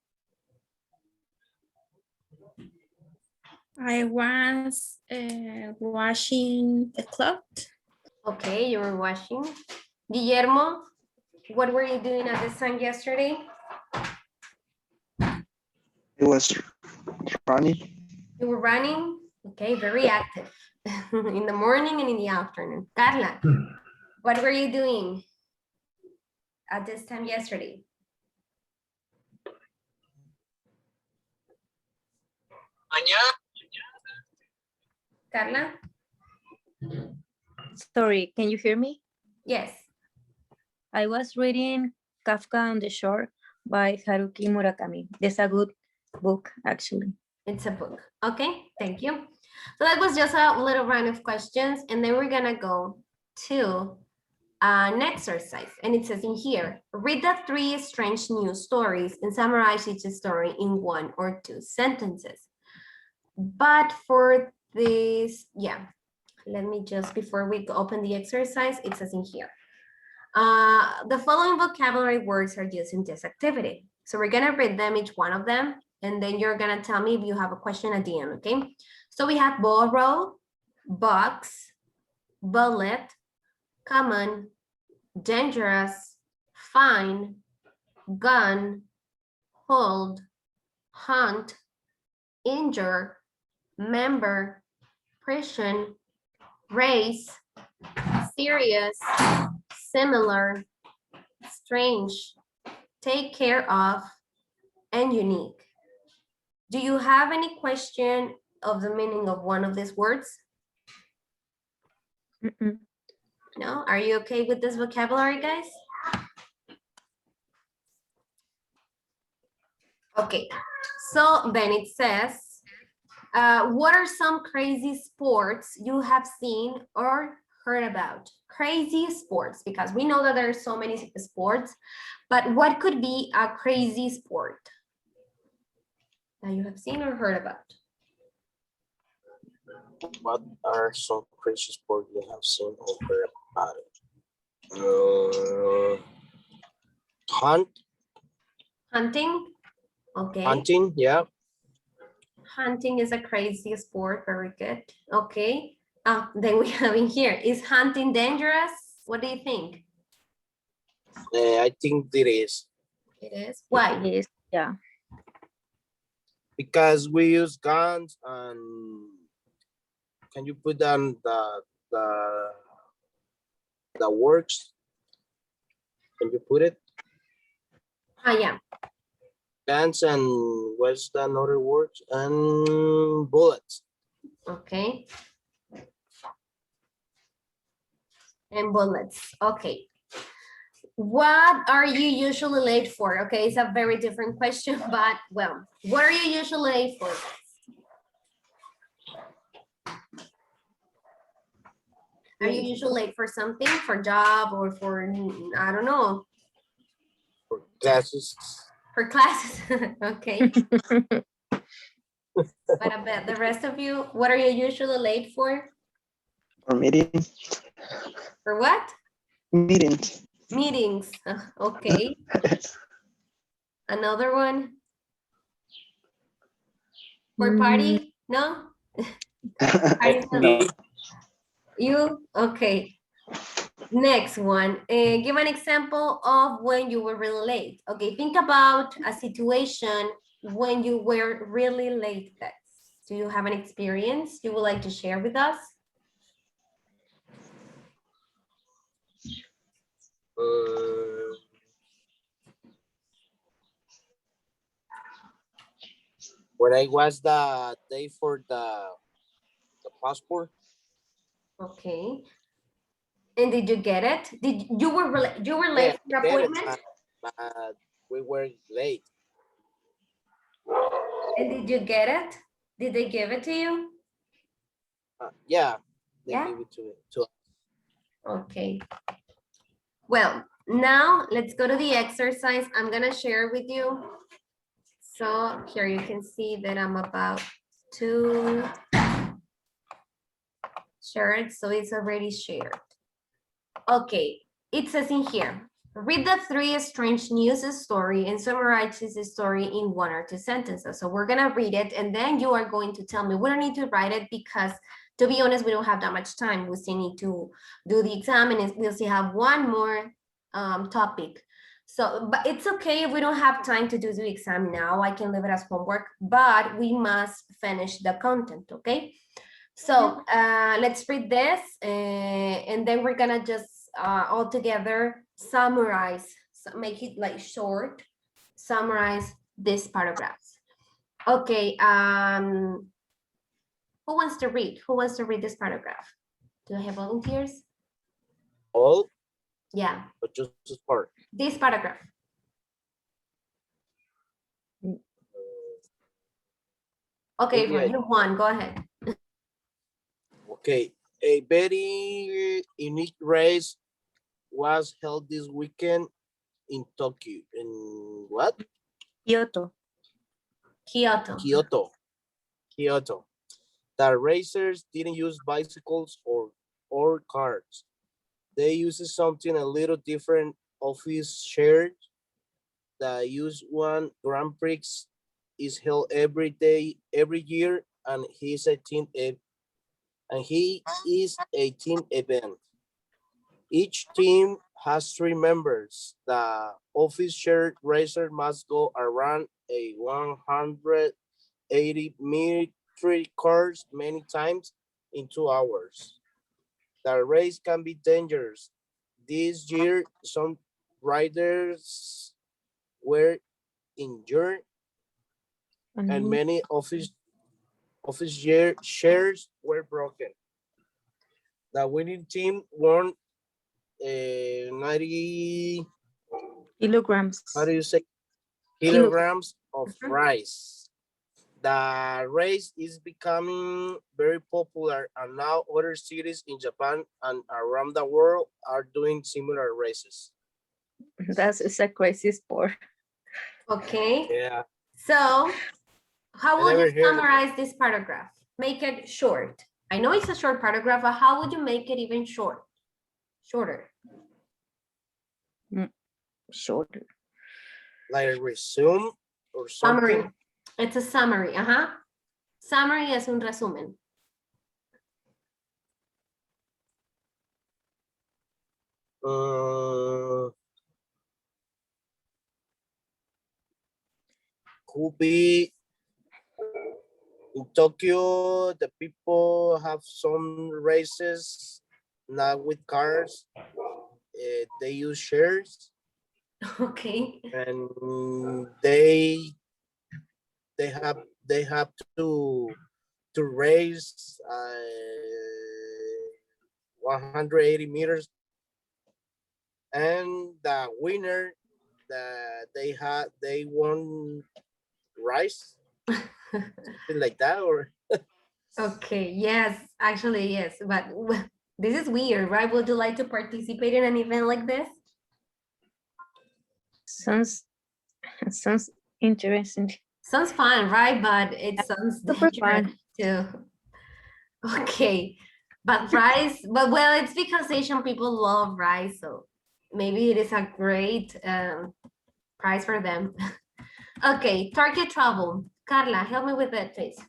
I was washing the cloth. Okay, you were washing. Guillermo, what were you doing at this time yesterday? I was running. You were running? Okay, very active. In the morning and in the afternoon. Carla, what were you doing at this time yesterday? Carla? Sorry, can you hear me? Yes. I was reading Kafka on the Shore by Haruki Murakami. It's a good book, actually. It's a book. Okay, thank you. So that was just a little round of questions, and then we're gonna go to an exercise. And it says in here, read the 3 strange news stories and summarize each story in 1 or 2 sentences. But for this, yeah, let me just, before we open the exercise, it says in here, the following vocabulary words are used in this activity. So we're gonna read them, each one of them, and then you're gonna tell me if you have a question at the end, okay? So we have borrow, box, bullet, common, dangerous, fine, gun, hold, hunt, injure, member, prison, race, serious, similar, strange, take care of, and unique. Do you have any question of the meaning of one of these words? Mm-mm. No? Are you okay with this vocabulary, guys? Okay, so then it says, what are some crazy sports you have seen or heard about? Crazy sports, because we know that there are so many sports, but what could be a crazy sport that you have seen or heard about? What are some crazy sports you have seen or heard about it? Hunt, Hunting? Okay. hunting, yeah. Hunting is a crazy sport. Very good. Okay. Then we have in here, is hunting dangerous? What do you think? I think it is It is. Why? Yes, yeah. because we use guns and can you put down the words? Can you put it? Yeah. Guns and what's the another word? And bullets. Okay. And bullets. Okay. What are you usually late for? Okay, it's a very different question, but well, what are you usually late for? Are you usually late for something, for job or for, I don't know, For classes. for classes? Okay. But I bet the rest of you, what are you usually late for? For meetings. For what? Meetings. Meetings. Okay. Another one? For party? No? Are you still- No. You? Okay. Next one. Give an example of when you were really late. Okay, think about a situation when you were really late, guys. Do you have an experience you would like to share with us? When I was the day for the passport. Okay. And did you get it? Did you were late Yeah, for your get it, appointment? but we were late. And did you get it? Did they give it to you? Yeah, they Yeah? give it to us. Okay. Well, now let's go to the exercise I'm gonna share with you. So here you can see that I'm about to share it, so it's already shared. Okay, it says in here, read the 3 strange news story and summarize this story in 1 or 2 sentences. So we're gonna read it and then you are going to tell me. We don't need to write it because, to be honest, we don't have that much time. We still need to do the exam and we'll still have one more topic. So, but it's okay if we don't have time to do the exam now. I can leave it as homework, but we must finish the content, okay? So let's read this and then we're gonna just all together summarize, so make it like short, summarize this paragraphs. Okay, who wants to read? Who wants to read this paragraph? Do I have volunteers? All, Yeah, but just this part. this paragraph. Okay, Maybe you won, go ahead. Okay, a very unique race was held this weekend in Tokyo. In what? Kyoto. Kyoto. Kyoto. The racers didn't use bicycles or cars. They used something a little different. Office shared. The US1 Grand Prix is held every year, and he is a team event. Each team has 3 members. The office shared racer must go around a 180-meter course many times in 2 hours. The race can be dangerous. This year, some riders were injured and many office shares were broken. The winning team won 90, kilograms. how do you say, kilograms of rice. The race is becoming very popular, and now other cities in Japan and around the world are doing similar races. That's a crazy sport. Okay. Yeah. So how I would never you heard of it. summarize this paragraph? Make it short. I know it's a short paragraph, but how would you make it even shorter? Shorter. Like a resume or Summary. something. It's a summary. Summary es un resumen. Could be in Tokyo, the people have some races, not with cars. They use shares, Okay. and they have to race 180 meters, and the winner they won rice, something like that, or Okay, yes, actually, yes, but this is weird, right? Would you like to participate in an event like this? Sounds interesting. Sounds fun, right? But it sounds Super dangerous fun. too. Okay, but rice, but well, it's because Asian people love rice, so maybe it is a great prize for them. Okay, Turkey travel. Carla, help me with that, please.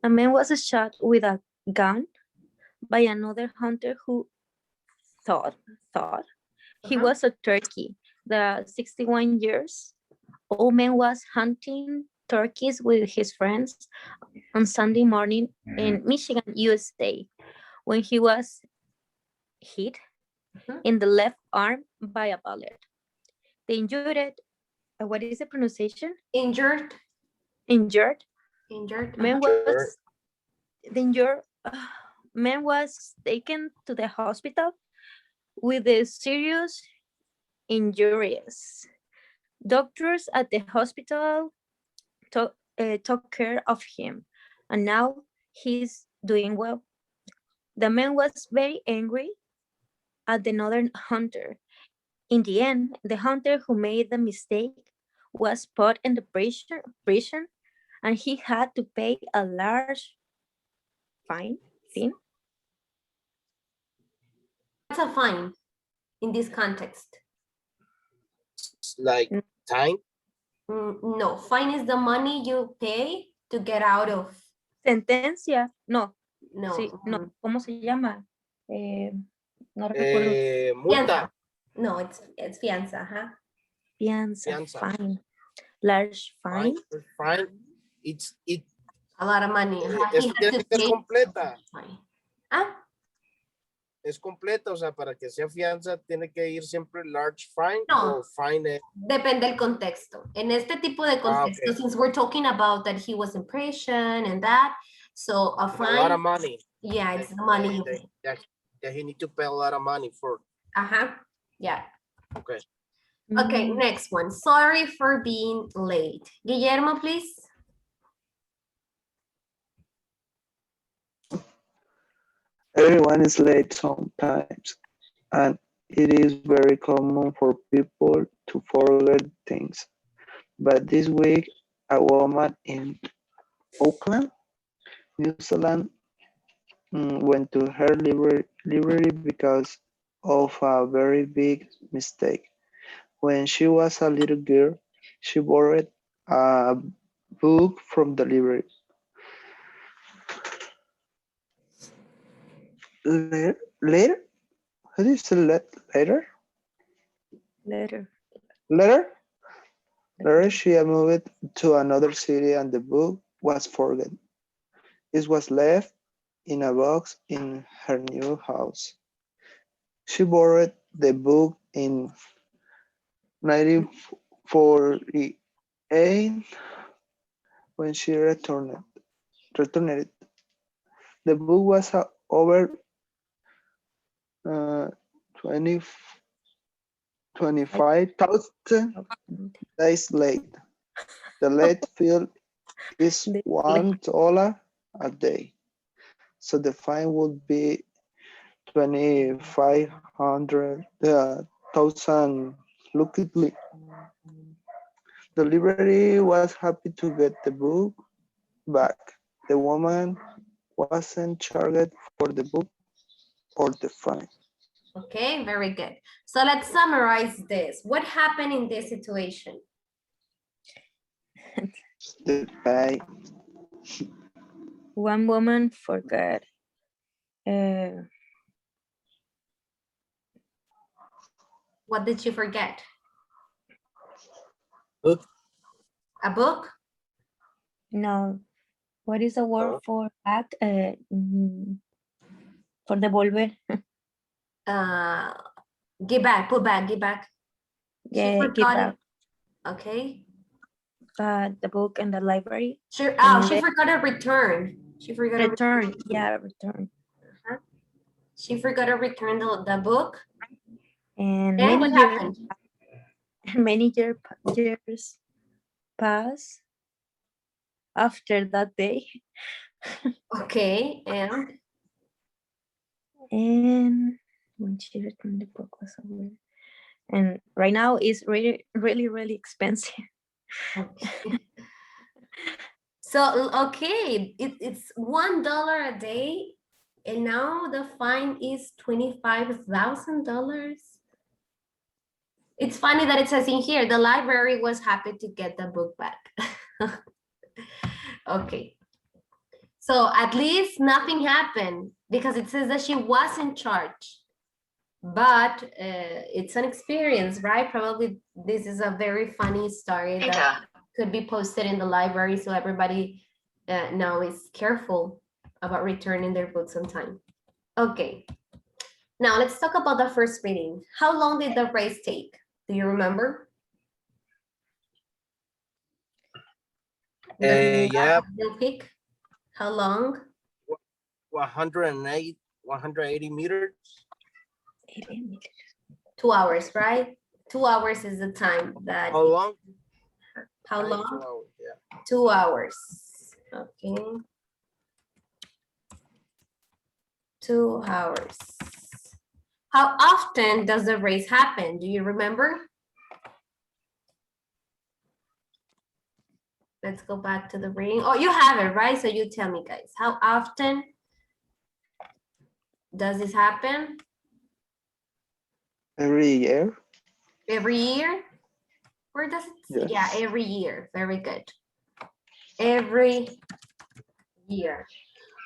A man was shot with a gun by another hunter who thought he was a turkey. The 61 years old man was hunting turkeys with his friends on Sunday morning in Michigan, USA, when he was hit in the left arm by a bullet. The injured, what is the pronunciation? Injured. Man was the injured man was taken to the hospital with the serious injuries. Doctors at the hospital took care of him, and now he's doing well. The man was very angry at the northern hunter. In the end, the hunter who made the mistake was put in the prison, and he had to pay a large fine. What's a fine in this context? like time. No, fine is the money you pay to get out of. Sentencia, no. No. Sí, no. ¿Cómo se llama? No recuerdo. Multa. No, it's fianza, Fianza. Fine. Large fine. Fine. It's a lot of money. Eso tiene que ser completa. ¿Ah? Es completa, o sea, para que sea fianza tiene que ir siempre large fine. No. O fine. Depende del contexto. En este tipo de contexto, Okay. since we're talking about that he was in prison and that, so a fine. A lot of money. Yeah, it's the money. That he need to pay a lot of money for. Yeah. Okay. Okay, next one. Sorry for being late. Guillermo, please. Everyone is late sometimes, and it is very common for people to forget things. But this week, a woman in Auckland, New Zealand, went to her library because of a very big mistake. When she was a little girl, she borrowed a book from the library. Later, How do you say later? Letter. Later? Later, she moved to another city and the book was forgotten. It was left in a box in her new house. She borrowed the book in 1948 when she returned it. The book was over 25,000 days late. The late fee is $1 a day. So the fine would be 2,500,000. Luckily, the library was happy to get the book back. The woman wasn't charged for the book or the fine. Okay, very good. So let's summarize this. What happened in this situation? The pay. One woman forgot. What did she forget? Book. A book? No. What is the word for back? For devolver. Give back, put back, give back. She Yeah, give forgot back it. Okay. the book in the library. Sure. Oh, And she then forgot a return. She forgot a return. Yeah, return. She forgot to return the book. And And many what years, happened? many years pass after that day. Okay, and And when she returned, the book was over. And right now it's really, really, really expensive. so okay, it's $1 a day, and now the fine is $25,000. It's funny that it says in here the library was happy to get the book back. Okay, so at least nothing happened because it says that she was in charge. But it's an experience, right? Probably this is a very funny story that could be posted in the library so everybody now is careful about returning their books on time. Okay, now let's talk about the first reading. How long did the race take? Do you remember? Yeah, Real quick. How long? 180 meters. 2 hours, right? 2 hours is the time that. How long? How long? 2 hours, yeah. 2 hours. Okay. 2 hours. How often does the race happen? Do you remember? Let's go back to the reading. Oh, you have it, right? So you tell me, guys. How often does this happen? Every year? Every year? Where does it say? Yes. Yeah, every year. Very good. Every year.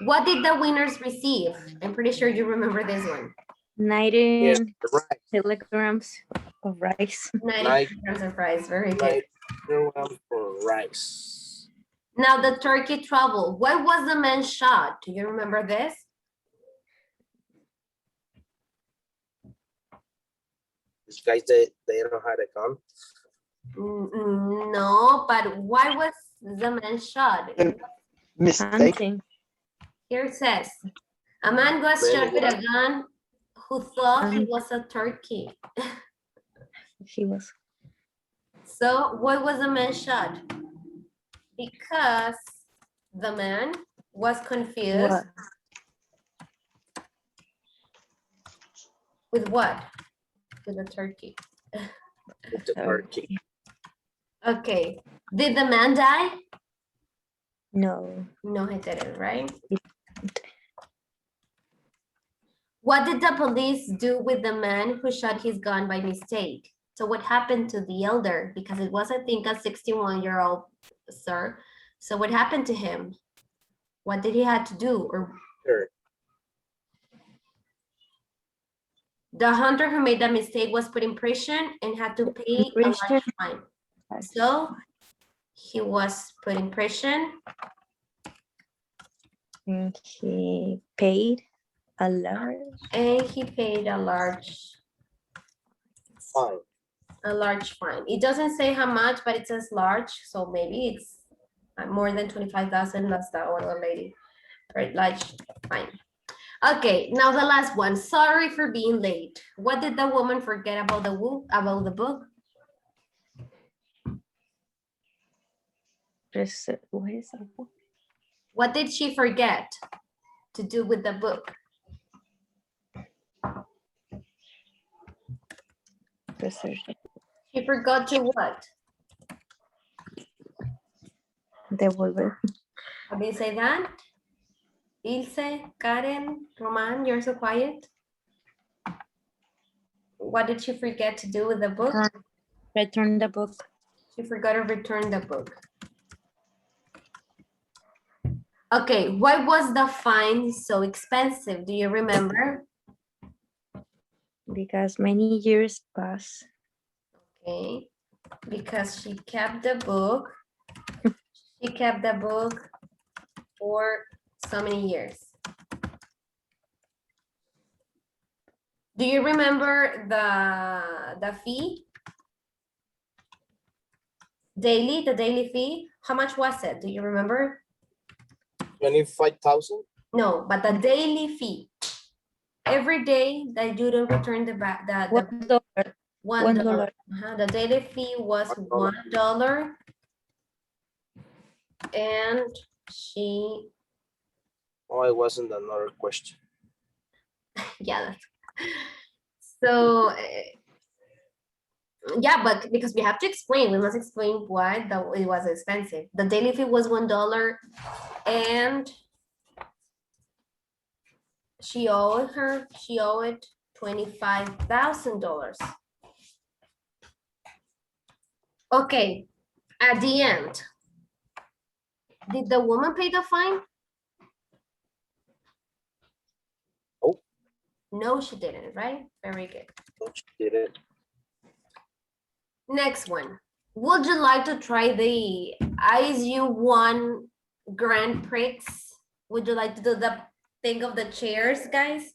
What did the winners receive? I'm pretty sure you remember this one. 90 Yes, right. kilograms of rice. 90 grams of rice. Very good. 90 grams for rice. Now the turkey trouble. What was the man shot? Do you remember this? These guys, they don't know how to gun. No, but why was the man shot? Mistake. Hunting. Here it says, a man was shot with a gun who thought it was a turkey. He was. So why was the man shot? Because the man was confused. What? With what? With the turkey. With the turkey. Okay. Did the man die? No. No, he didn't, right? What did the police do with the man who shot his gun by mistake? So what happened to the elder? Because it was, I think, a 61-year-old sir. So what happened to him? What did he have to do? Or Sure. The hunter who made that mistake was put in prison and had to pay a large Prison. fine. So he was put in prison. And he paid a large. And he paid a large Fine. fine. It doesn't say how much, but it says large, so maybe it's more than 25,000. That's the other lady. Right, large fine. Okay, now the last one. Sorry for being late. What did the woman forget about the book? What is that? What did she forget to do with the book? She forgot to what? Devolver. How do you say that? Ilse, Karen, Roman, you're so quiet. What did she forget to do with the book? Return the book. She forgot to return the book. Okay, why was the fine so expensive? Do you remember? Because many years pass. Okay, because she kept the book. She kept the book for so many years. Do you remember the fee? The daily fee? How much was it? Do you remember? 25,000? No, but the daily fee. Every day that you don't return the $1. $1. The daily fee was $1. And she, Oh, it wasn't another question. yeah. So, yeah, but because we have to explain, we must explain why it was expensive. The daily fee was $1 and she owed $25,000. Okay, at the end, did the woman pay the fine? Oh. No, she didn't, right? Very good. She did it. Next one. Would you like to try the ISU1 Grand Prix? Would you like to do the thing of the chairs, guys?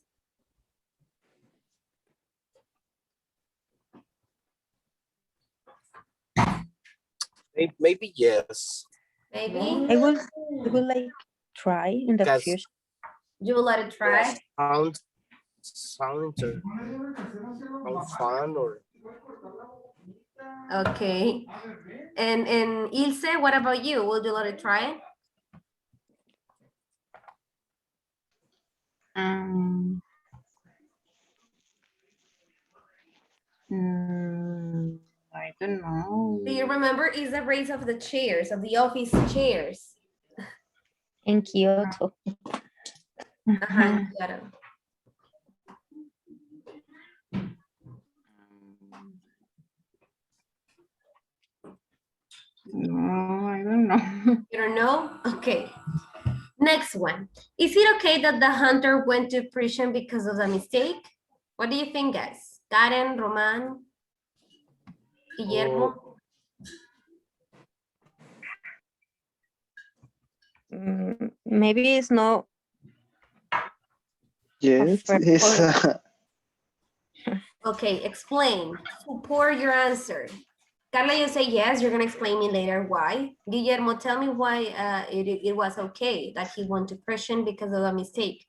Maybe yes. Maybe I would like try in the Yes. future. you will let it try. Sound fun or Okay. And Ilse, what about you? Would you let it try? I don't know. Do you remember is the race of the chairs, of the office chairs? In Kyoto. Claro. No, I don't know. You don't know? Okay. Next one. Is it okay that the hunter went to prison because of the mistake? What do you think, guys? Karen, Roman, Guillermo? Maybe it's not. Yes, it's Okay, explain. Support your answer. Carla, you say yes. You're gonna explain me later why. Guillermo, tell me why it was okay that he went to prison because of a mistake.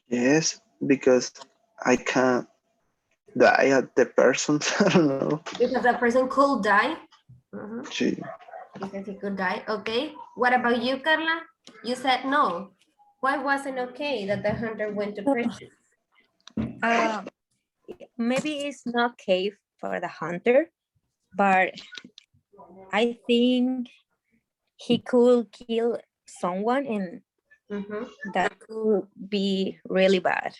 yes, because I can't die at the person. I don't know. Because the person could die. Gee. Because he could die. Okay. What about you, Carla? You said no. Why wasn't okay that the hunter went to prison? Maybe it's not okay for the hunter, but I think he could kill someone and that could be really bad.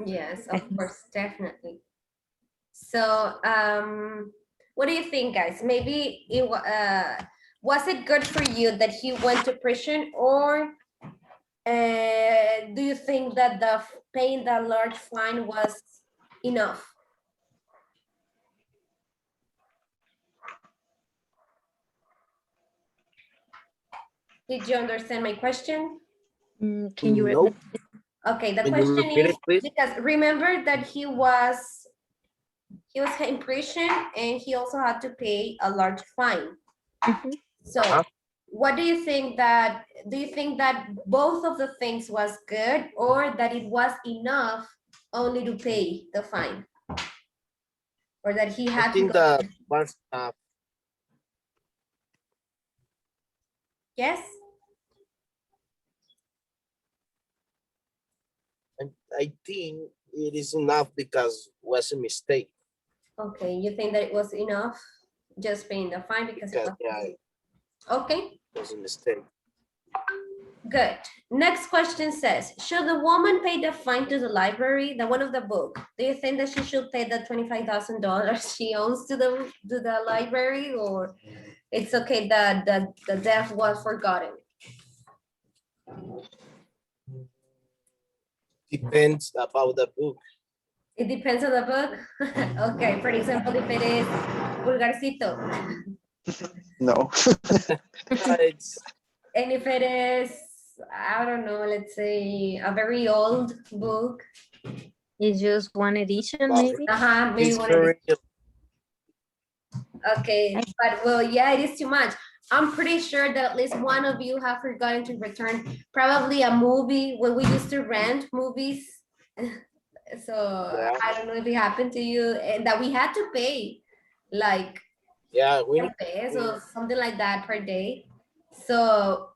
Yes, of course, definitely. So, what do you think, guys? Maybe it was it good for you that he went to prison, or do you think that the paying the large fine was enough? Did you understand my question? Can you Nope. repeat? Okay, the Can you question repeat is, it, please? because remember that he was in prison and he also had to pay a large fine. Mhm. So what do you think that both of the things was good or that it was enough only to pay the fine? Or that he I had to think go? that was, Yes? I think it is enough because was a mistake. Okay, you think that it was enough just paying the fine because it Because, was. yeah, Okay. it was a mistake. Good. Next question says, should the woman pay the fine to the library, the one of the book? Do you think that she should pay the $25,000 she owns to the library, or it's okay that the debt was forgotten? Depends about the book. It depends on the book. Okay, for example, if it is Vulgarcito, No. It's and if it is, I don't know, let's say a very old book, It's just one edition, Well, maybe. maybe it's one of very, Okay, but well, yeah, it is too much. I'm pretty sure that at least one of you have forgotten to return probably a movie when we used to rent movies. So Yeah. I don't know if it happened to you and that we had to pay like yeah, we 5 pesos, something like that per day. So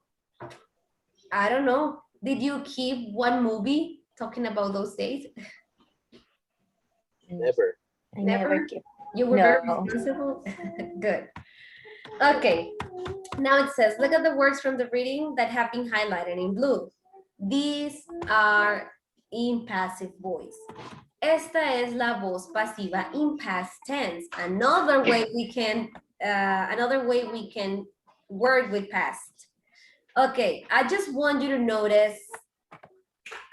I don't know. Did you keep one movie talking about those days? never. I never Never? kept. You were very No. responsible? Good. Okay, now it says, look at the words from the reading that have been highlighted in blue. These are in passive voice. Esta es la voz pasiva in past tense. Another way we can work with past. Okay, I just want you to notice.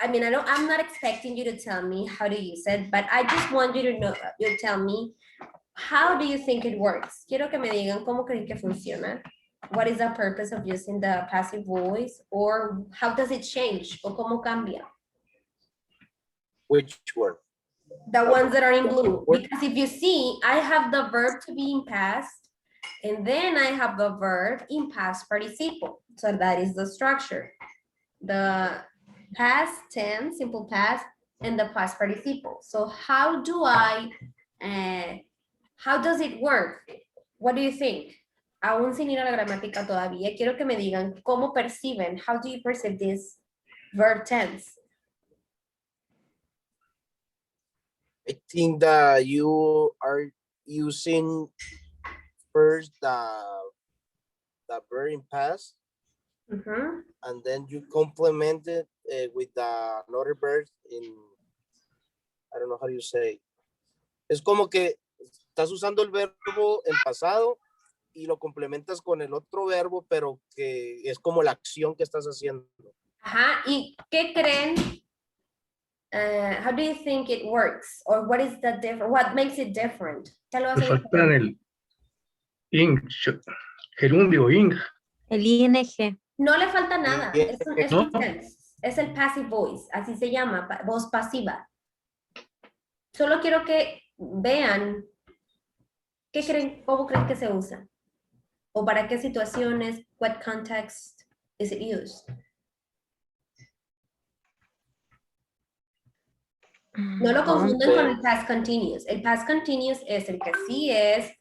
I mean, I'm not expecting you to tell me how to use it, but I just want you to know. You tell me, how do you think it works? Quiero que me digan cómo creen que funciona. What is the purpose of using the passive voice, or how does it change, o cómo cambia? Which word? The ones that are in blue. Because if you see, I have the verb to be in past, and then I have the verb in past participle. So that is the structure. The past tense, simple past, and the past participle. So how does it work? What do you think? Aún sin ir a la gramática todavía, quiero que me digan cómo perciben, how do you perceive this verb tense? I think that you are using first the verb in past, Mhm. and then you complement it with another verb in, I don't know how you say. Es como que estás usando el verbo en pasado y lo complementas con el otro verbo, pero que es como la acción que estás haciendo. Ajá, ¿y qué creen? How do you think it works? Or what is the different? What makes it different? ¿Qué lo Le hace falta diferente? el ing, gerundio, ing. El ING. No le falta nada, Bien. es un ¿No? tense, es el passive voice, así se llama, voz pasiva. Solo quiero que vean, ¿qué creen, cómo creen que se usa? ¿O para qué situaciones? What context is it used? No lo confunden con el past continuous. El past continuous es el que sí es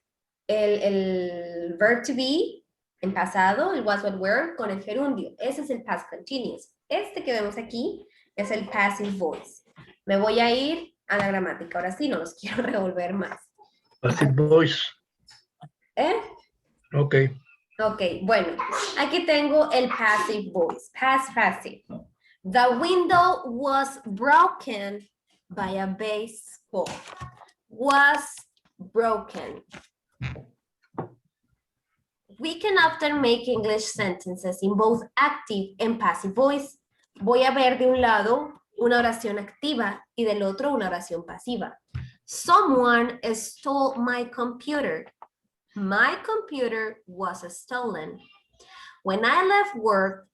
el verb to be en pasado, el was, what, were, con el gerundio. Ese es el past continuous. Este que vemos aquí es el passive voice. Me voy a ir a la gramática. Ahora sí, no los quiero revolver más. Passive voice. ¿Eh? Ok. Ok, bueno, aquí tengo el passive voice, past passive. The window was broken by a baseball. Was broken. We can often make English sentences in both active and passive voice. Voy a ver de un lado una oración activa y del otro una oración pasiva. Someone stole my computer. My computer was stolen. When I left work,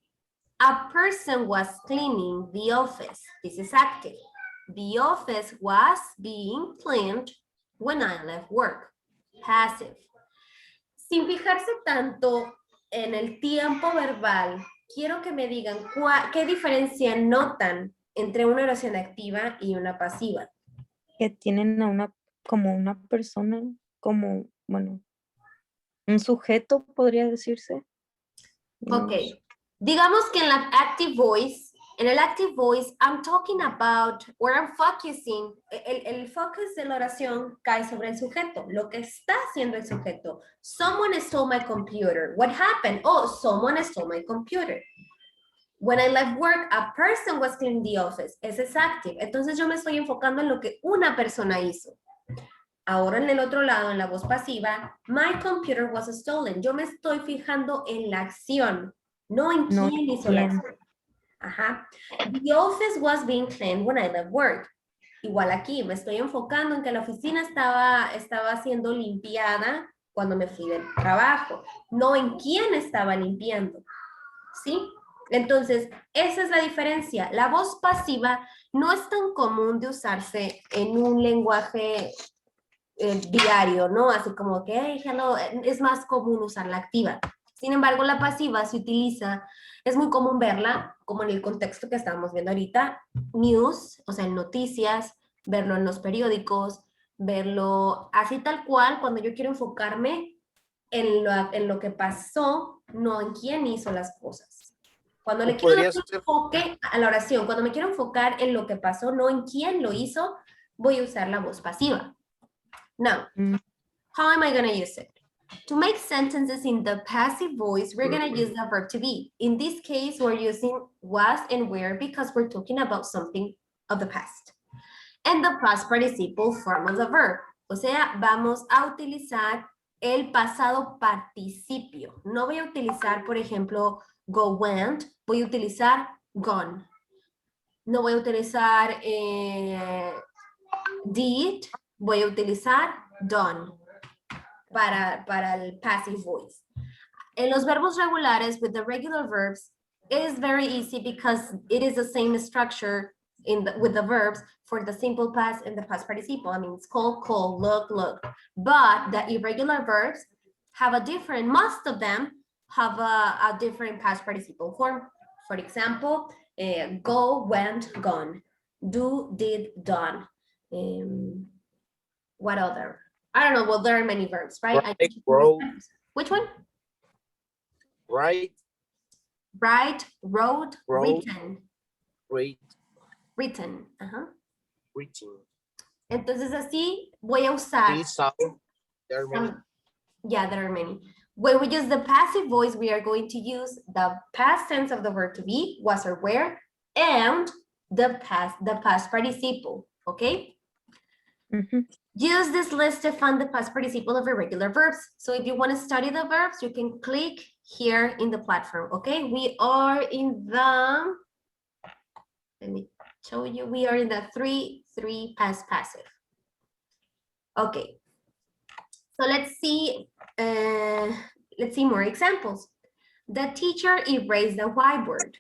a person was cleaning the office. This is active. The office was being cleaned when I left work. Passive. Sin fijarse tanto en el tiempo verbal, quiero que me digan qué diferencia notan entre una oración activa y una pasiva. Que tienen a una, como una persona, como, bueno, un sujeto, podría decirse. Ok. Digamos que en la active voice, en el active voice, I'm talking about, or I'm focusing, el focus de la oración cae sobre el sujeto, lo que está haciendo el sujeto. Someone stole my computer. What happened? Oh, someone stole my computer. When I left work, a person was cleaning the office. Ese es active. Entonces yo me estoy enfocando en lo que una persona hizo. Ahora en el otro lado, en la voz pasiva, my computer was stolen. Yo me estoy fijando en la acción, no en No quién hizo quién. la acción. Ajá. The office was being cleaned when I left work. Igual aquí, me estoy enfocando en que la oficina estaba siendo limpiada cuando me fui del trabajo, no en quién estaba limpiando. ¿Sí? Entonces, esa es la diferencia. La voz pasiva no es tan común de usarse en un lenguaje diario, ¿no? Así como que, hey, hello, es más común usar la activa. Sin embargo, la pasiva se utiliza, es muy común verla, como en el contexto que estamos viendo ahorita, news, o sea, en noticias, verlo en los periódicos, verlo así tal cual, cuando yo quiero enfocarme en lo que pasó, no en quién hizo las cosas. Cuando le quiero dar un enfoque a la oración, cuando me quiero enfocar en lo que pasó, no en quién lo hizo, voy a usar la voz pasiva. Now, how am I going to use it? To make sentences in the passive voice, we're going to use the verb to be. In this case, we're using was and were because we're talking about something of the past. And the past participle form of the verb. O sea, vamos a utilizar el pasado participio. No voy a utilizar, por ejemplo, go went, voy a utilizar gone. No voy a utilizar did, voy a utilizar done para el passive voice. En los verbos regulares, with the regular verbs, it is very easy because it is the same structure with the verbs for the simple past and the past participle. I mean, it's call, call, look, look. But the irregular verbs have a different, most of them have a different past participle form. For example, go, went, gone. Do, did, done. What other? I don't know. Well, there are many verbs, right? Right, wrote. Which one? Right. Write, wrote, Wrote. written. Read. Written. Ajá. Reaching. Entonces así voy a usar. These sound. There are many. Yeah, there are many. When we use the passive voice, we are going to use the past tense of the verb to be, was or were, and the past participle. Okay. Use this list to find the past participle of irregular verbs. So if you want to study the verbs, you can click here in the platform. Okay, we are in the, let me show you, we are in the 3 past passive. Okay, so let's see more examples. The teacher erased the whiteboard.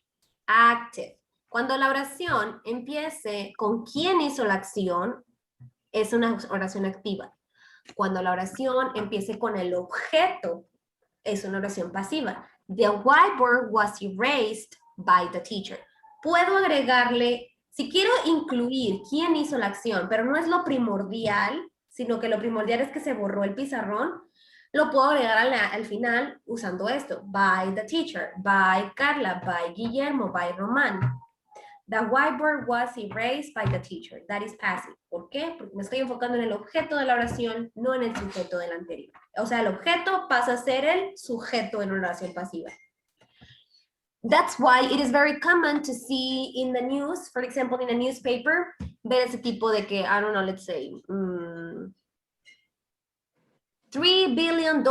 Active. Cuando la oración empiece con quién hizo la acción, es una oración activa. Cuando la oración empiece con el objeto, es una oración pasiva. The whiteboard was erased by the teacher. Puedo agregarle, si quiero incluir quién hizo la acción, pero no es lo primordial, sino que lo primordial es que se borró el pizarrón, lo puedo agregar al final usando esto. By the teacher, by Carla, by Guillermo, by Román. The whiteboard was erased by the teacher. That is passive. ¿Por qué? Porque me estoy enfocando en el objeto de la oración, no en el sujeto del anterior. O sea, el objeto pasa a ser el sujeto en una oración pasiva. That's why it is very common to see in the news, for example, in a newspaper, ver ese tipo de que, I don't know, let's say, $3 billion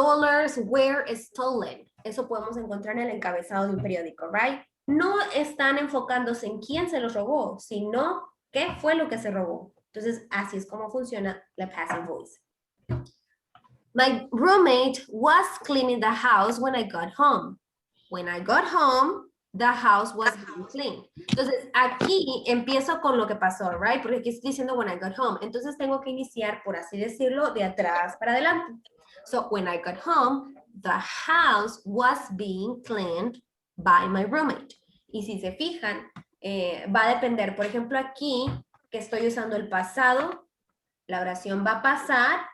were stolen. Eso podemos encontrar en el encabezado de un periódico, right? No están enfocándose en quién se los robó, sino qué fue lo que se robó. Entonces, así es como funciona la passive voice. My roommate was cleaning the house when I got home. When I got home, the house was being cleaned. Entonces, aquí empiezo con lo que pasó, right? Porque aquí estoy diciendo when I got home. Entonces, tengo que iniciar, por así decirlo, de atrás para adelante. So, when I got home, the house was being cleaned by my roommate. Y si se fijan, va a depender. Por ejemplo, aquí, que estoy usando el pasado, la oración va a pasar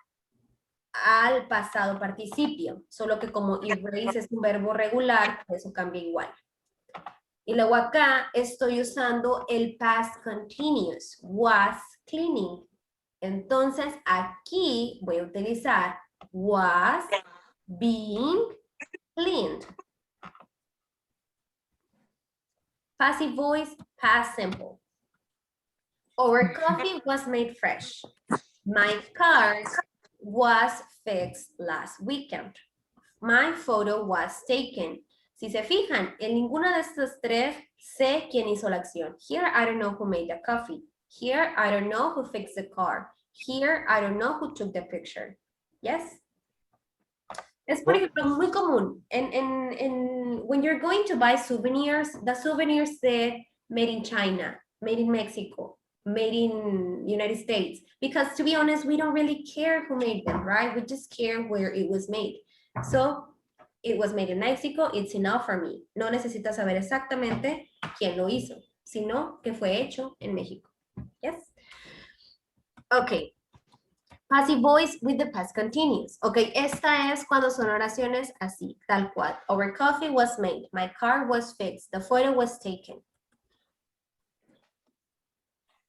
al pasado participio. Solo que como erase es un verbo regular, eso cambia igual. Y luego acá estoy usando el past continuous, was cleaning. Entonces aquí voy a utilizar was being cleaned. Passive voice, past simple. Our coffee was made fresh. My car was fixed last weekend. My photo was taken. Si se fijan, en ninguna de estas tres sé quién hizo la acción. Here, I don't know who made the coffee. Here, I don't know who fixed the car. Here, I don't know who took the picture. Yes? Es, por ejemplo, muy común. When you're going to buy souvenirs, the souvenirs say made in China, made in Mexico, made in United States. Because to be honest, we don't really care who made them, right? We just care where it was made. So, it was made in Mexico, it's enough for me. No necesitas saber exactamente quién lo hizo, sino que fue hecho en México. Yes? Okay. Passive voice with the past continuous. Okay, esta es cuando son oraciones así, tal cual. Our coffee was made. My car was fixed. The photo was taken.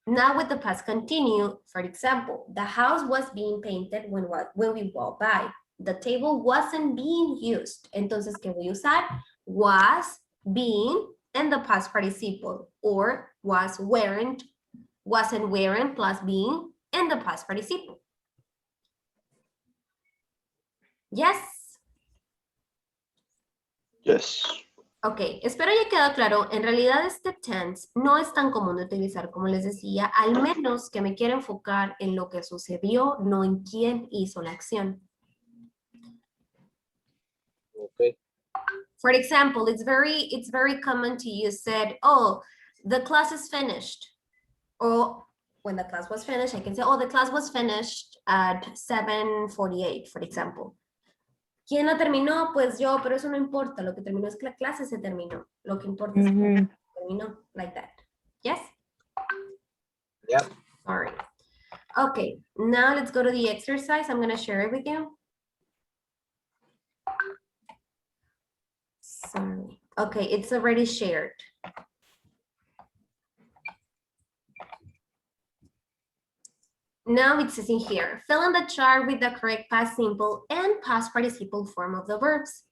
Now with the past continue, for example, the house was being painted when we walked by. The table wasn't being used. Entonces, ¿qué voy a usar? Was, being, and the past participle. Or was weren't, wasn't wearing plus being, and the past participle. Yes. Yes. Ok, espero haya quedado claro. En realidad este tense no es tan común de utilizar como les decía, al menos que me quiera enfocar en lo que sucedió, no en quién hizo la acción. Okay. For example, it's very common to use said, oh, the class is finished. Or when the class was finished, I can say, oh, the class was finished at 7:48, for example. ¿Quién la terminó? Pues yo, pero eso no importa. Lo que terminó es que la clase se terminó. Lo que importa es que la clase terminó, like that. Yes? Yeah. All right. Okay, now let's go to the exercise. I'm going to share it with you. Sorry. Okay, it's already shared. Now it says in here, fill in the chart with the correct past simple and past participle form of the verbs.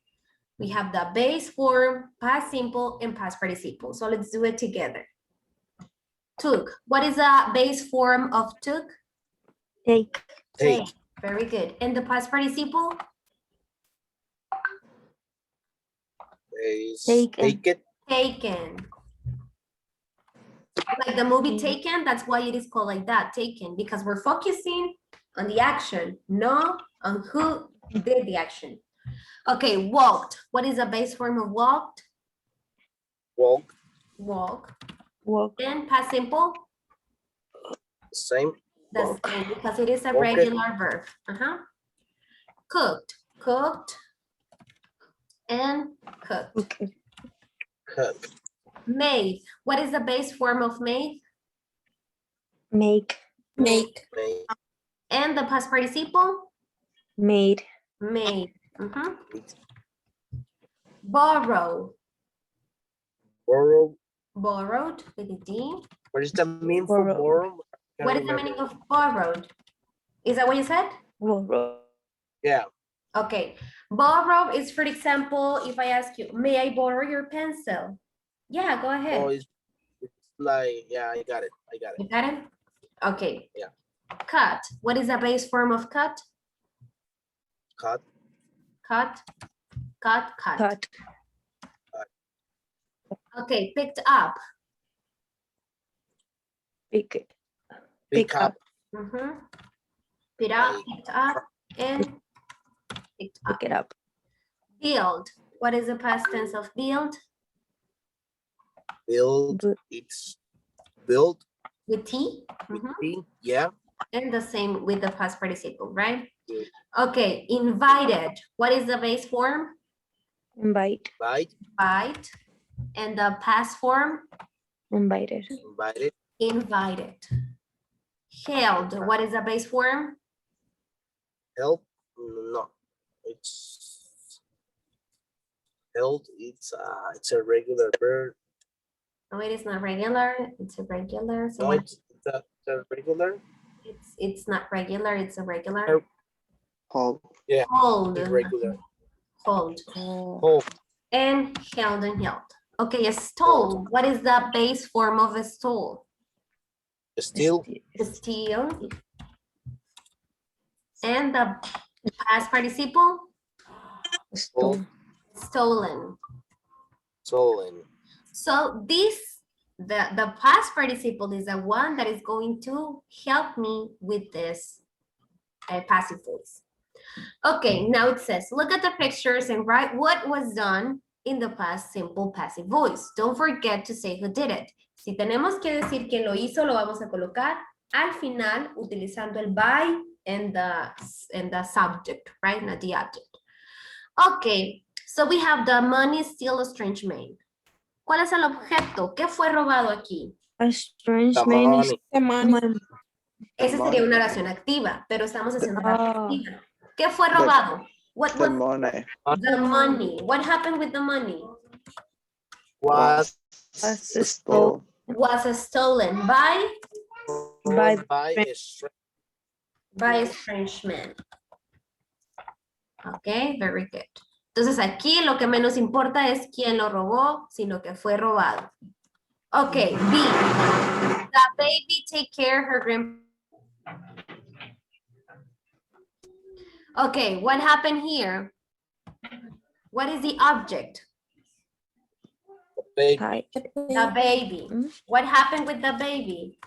We have the base form, past simple, and past participle. So let's do it together. Took. What is the base form of took? Take. Take. Very good. And the past participle? Take it. Taken. Like the movie Taken, that's why it is called like that, Taken, because we're focusing on the action, not on who did the action. Okay, walked. What is the base form of walked? Walk. Walk. Walk. And past simple? Same. The same, because it is a Okay. regular verb. Cooked. Cooked. And cooked. Okay. Cook. Made. What is the base form of made? Make. Make. Make. And the past participle? Made. Made. Borrow. Borrow. Borrowed with a D. What is the meaning for Borrow. borrow? I What can't is the meaning remember. of borrowed? Is that what you said? Borrow. Yeah. Okay. Borrow is, for example, if I ask you, may I borrow your pencil? Yeah, go ahead. Oh, it's like, yeah, I got it. You got it? Okay. Yeah. Cut. What is the base form of cut? Cut. Cut. Cut. Cut. Cut. Okay. Picked up. Pick it. Pick up. Pick up, picked up, and picked up. Pick it up. Build. What is the past tense of build? Build, Bu- it's build, With T. yeah. And the same with the past participle, right? Yeah. Okay, invited. What is the base form? Invite. Invite, Invite. And the past form? Invited. invited, Invited. Held. What is the base form? help, no, it's held, it's a regular verb. No, it is not regular. It's irregular. So No, what- it's a regular, it's not regular. It's irregular. Oh. Hold. yeah, Hold. irregular. Hold. Hold, And held and held. Okay, a stole. What is the base form of a stole? still, Steal. And the past participle? Stole. Stolen. stolen, So this, the past participle is the one that is going to help me with this passive voice. Okay, now it says, look at the pictures and write what was done in the past simple passive voice. Don't forget to say who did it. Si tenemos que decir quién lo hizo, lo vamos a colocar al final utilizando el by and the subject, right? Not the object. Okay, so we have the money still a strange man. ¿Cuál es el objeto? ¿Qué fue robado aquí? A strange the man is money, The money. Esa sería una oración activa, pero estamos haciendo la Ah. pasiva. ¿Qué fue robado? What The was money the money? What happened with the money? was was stole. Was stolen by By by a a strange man. Ok, very good. Entonces aquí lo que menos importa es quién lo robó, sino que fue robado. Ok, B. The baby take care of her grand. Okay, what happened here? What is the object? baby, pie. The baby. Mm. What happened with the baby?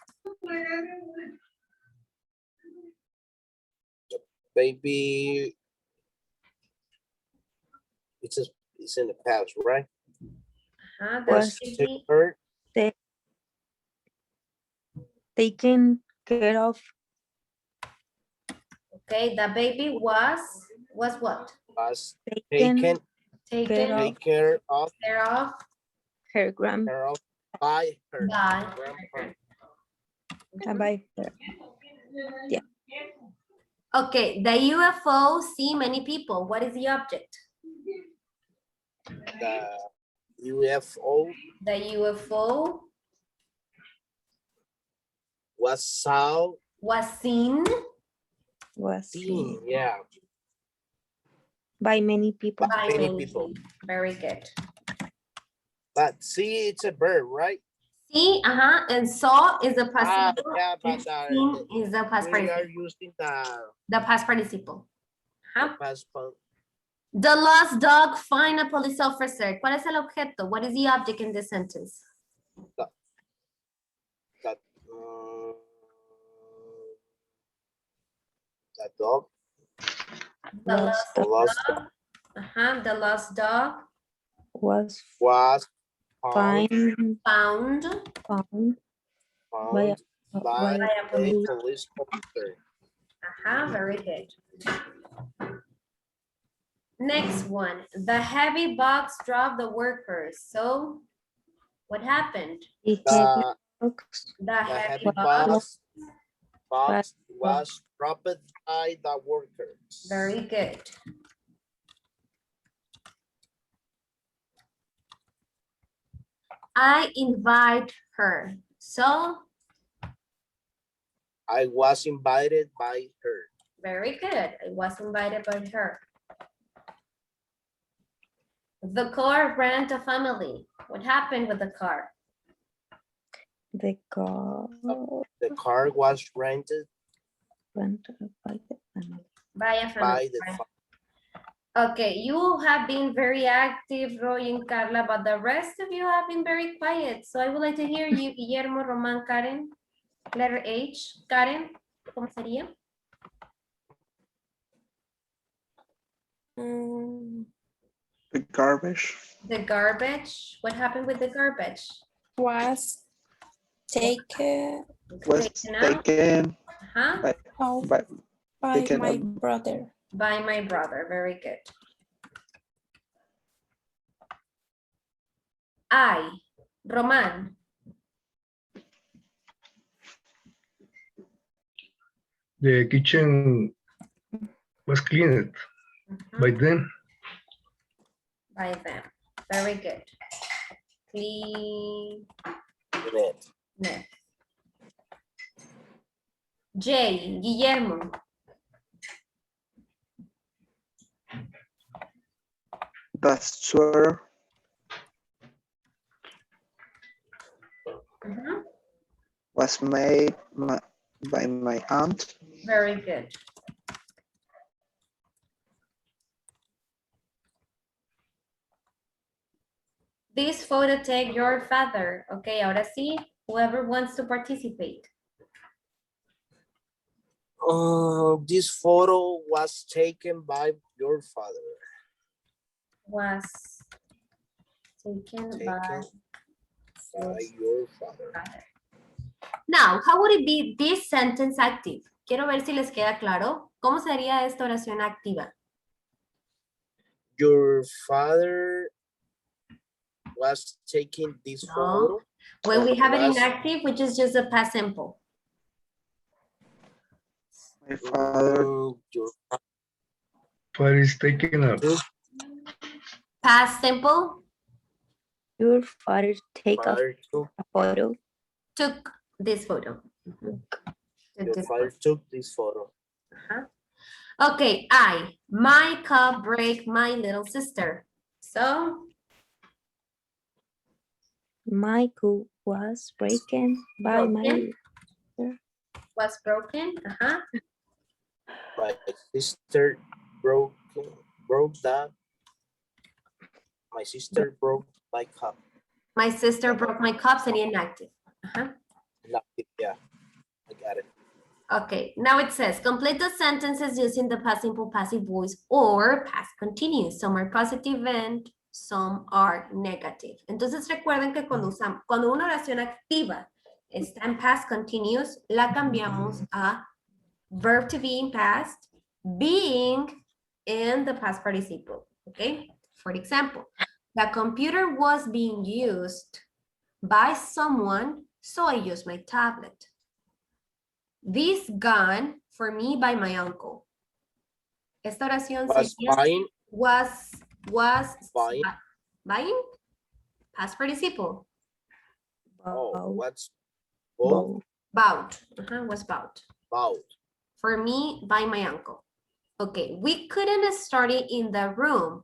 baby, it's in the past, right? The Was baby, Her, Taken care of. okay, the baby was what? was Taken taken, Taken Care of. take care of care of her grand by her by grandpa. by her. Okay, the UFO see many people. What is the object? The UFO The UFO was saw was seen Was seen, yeah, by many people. by by many people. Very good. But see, it's a bird, right? See, and saw is the past participle. Yeah, but Seen is the past we are participle. using The past participle. the past part. The lost dog find a police officer. ¿Cuál es el objeto? What is the object in this sentence? That that dog The Lost lost dog. dog. The lost dog Was was found found by found by by a a police. police officer. Very good. Next one, the heavy box dropped the workers. So what happened? the The, box The the heavy heavy box. box was dropped by the workers. Very good. I invite her. So I was invited by her. very good. I was invited by her. The car ran a family. What happened with the car? the car The car was rented rented by the family. By a by family. the right? Okay, you have been very active, Roy and Carla, but the rest of you have been very quiet. So I would like to hear you, Guillermo, Roman, Karen. Letter H, Karen. ¿Cómo sería? The garbage The garbage. What happened with the garbage? Was taken was Taken out. taken Uh-huh. out by by taken my out. brother. By my brother. Very good. I, Roman. The kitchen was cleaned by them. By them. Very good. Clean. Net. J, Guillermo. The sweater Mhm. was made by my aunt. Very good. This photo take your father. Okay, ahora sí, whoever wants to participate. This photo was taken by your father. Was taken by By your father. father. Now, how would it be this sentence active? Quiero ver si les queda claro. ¿Cómo sería esta oración activa? Your father was taking this No. photo. When we have it Was- inactive, which is just a past simple. My father Your What is taken out? Past simple, Your father take a father took, photo. took this photo. Mhm. Took your this father photo. took this photo. Uh-huh. Okay, my cup break my little sister. So, Michael was broken by my was broken. Uh-huh. My sister broke that. My sister broke my cup. My sister broke my cup, sería inactive. Uh-huh. Yeah, I got it. Okay, now it says, complete the sentences using the past simple passive voice or past continuous. Some are positive and some are negative. Entonces recuerden que cuando una oración activa está en past continuous, la cambiamos a verb to be in past, being in the past participle, okay? For example, the computer was being used by someone, so I used my tablet. This gun for me by my uncle. Esta oración Was sería buying, was Buying. buying past participle. what's bow. Bought. Was bought. about? For me by my uncle. Okay, we couldn't study in the room.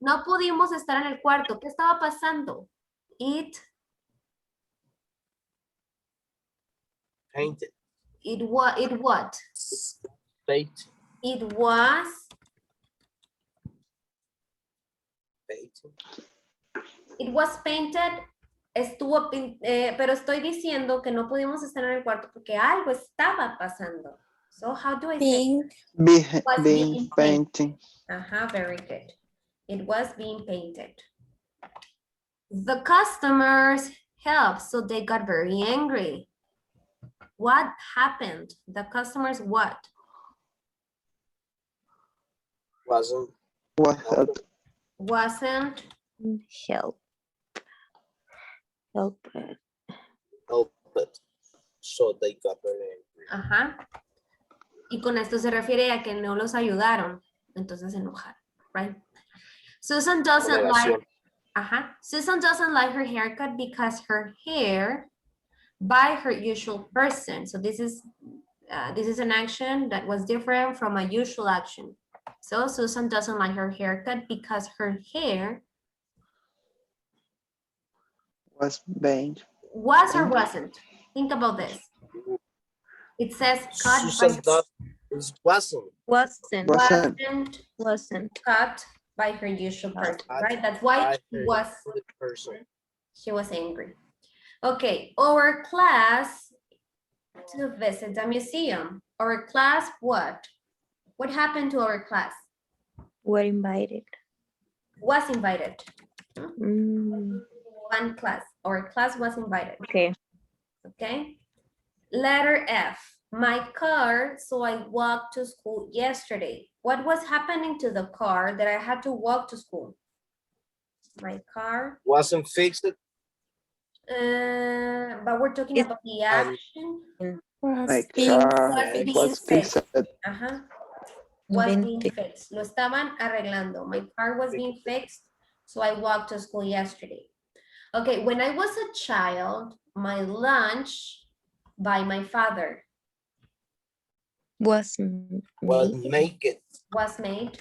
No pudimos estar en el cuarto. ¿Qué estaba pasando? It Painted. what? Paint. It was Painted. It was painted, pero estoy diciendo que no pudimos estar en el cuarto porque algo estaba pasando. So how do I say? Being Was being being painting. Very good. It was being painted. The customers helped, so they got very angry. What happened? The customers what? Wasn't What helped? Wasn't Help. helped. So they got very angry. Y con esto se refiere a que no los ayudaron, entonces se enojaron, right? Susan doesn't like, Susan doesn't like her haircut because her hair by her usual person. So this is an action that was different from a usual action. So Susan doesn't like her haircut because her hair Was being. was or wasn't. Think about this. It says cut Susan wasn't. Wasn't. cut by her usual person, Cut right? That's why Person. she was angry. Okay, our class to visit the museum. Our class, what? What happened to our class? Were invited. Was invited. Mm, One class. Our class was invited. okay. Okay. Letter F. My car, so I walked to school yesterday. What was happening to the car that I had to walk to school? My car. Wasn't fixed. But we're talking It's- about the action. Was My being car Was fixed. being was fixed. Ajá. Was Been being fixed. fixed. Lo estaban arreglando. My car was being fixed, so I walked to school yesterday. Okay, when I was a child, my lunch by my father Was Was made. naked. was made.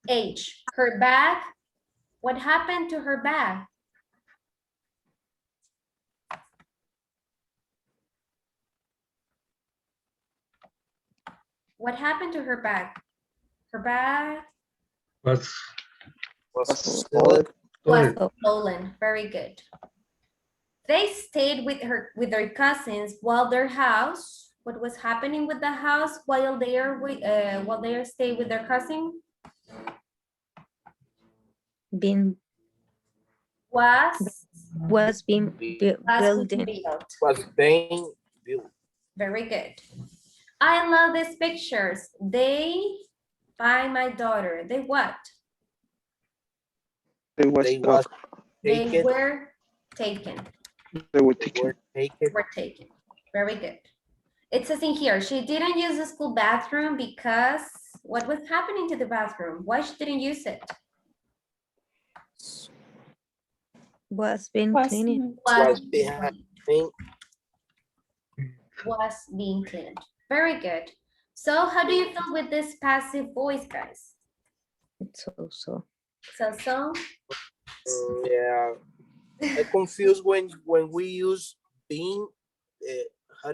H, her bag. What happened to her bag? What happened to her bag? Her bag Was Was Was stolen. was stolen. stolen. Very good. They stayed with their cousins while their house. What was happening with the house while they are staying with their cousin? Been Was being building. built. Was being built. Very good. I love these pictures. They, by my daughter, they what? They was They was They taken. were taken. They were They taken. were taken. Were taken. Very good. It says in here, she didn't use the school bathroom because what was happening to the bathroom? Why she didn't use it? Was being Was cleaned. Was being behind. cleaned. Was being cleaned. Very good. So how do you feel with this passive voice, guys? So. So, Yeah. I confused when we use being. How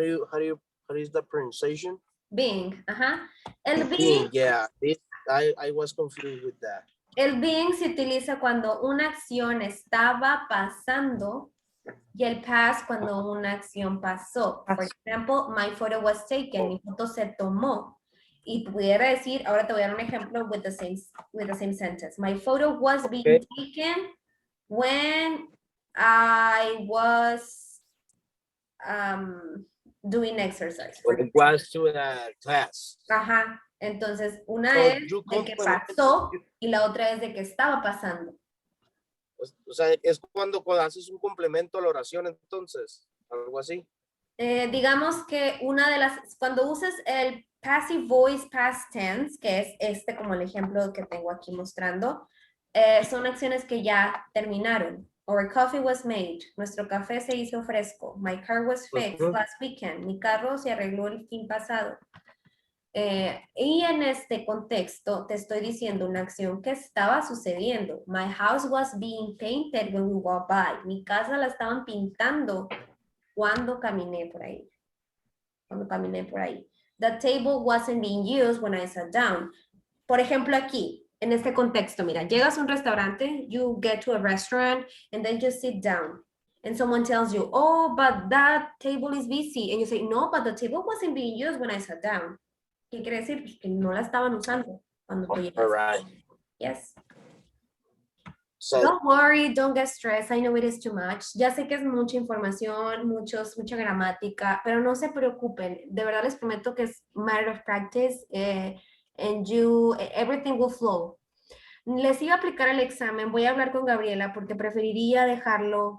is the pronunciation? being, ajá. El Being, being, yeah. I was confused with that. el being se utiliza cuando una acción estaba pasando y el past cuando una acción pasó. For example, my photo was taken. Mi foto se tomó. Y pudiera decir, ahora te voy a dar un ejemplo with the same sentence. My photo was being taken when I was doing exercise. When it was to the class. Ajá. Entonces, una So es you de que complement- pasó y la otra es de que estaba pasando. O sea, es cuando haces un complemento a la oración, entonces, algo así. Digamos que una de las, cuando uses el passive voice past tense, que es este como el ejemplo que tengo aquí mostrando, son acciones que ya terminaron. Our coffee was made. Nuestro café se hizo fresco. My car was fixed last weekend. Mi carro se arregló el fin pasado. Y en este contexto te estoy diciendo una acción que estaba sucediendo. My house was being painted when we walked by. Mi casa la estaban pintando cuando caminé por ahí. The table wasn't being used when I sat down. Por ejemplo, aquí, en este contexto, mira, llegas a un restaurante, you get to a restaurant, and then you sit down. And someone tells you, oh, but that table is busy. And you say, no, but the table wasn't being used when I sat down. ¿Qué quiere decir? Pues que no la estaban usando cuando tú llegaste. All right. Yes. So, Don't worry, don't get stressed. I know it is too much. Ya sé que es mucha información, mucha gramática, pero no se preocupen. De verdad les prometo que es matter of practice and everything will flow. Les iba a aplicar el examen. Voy a hablar con Gabriela porque preferiría dejarlo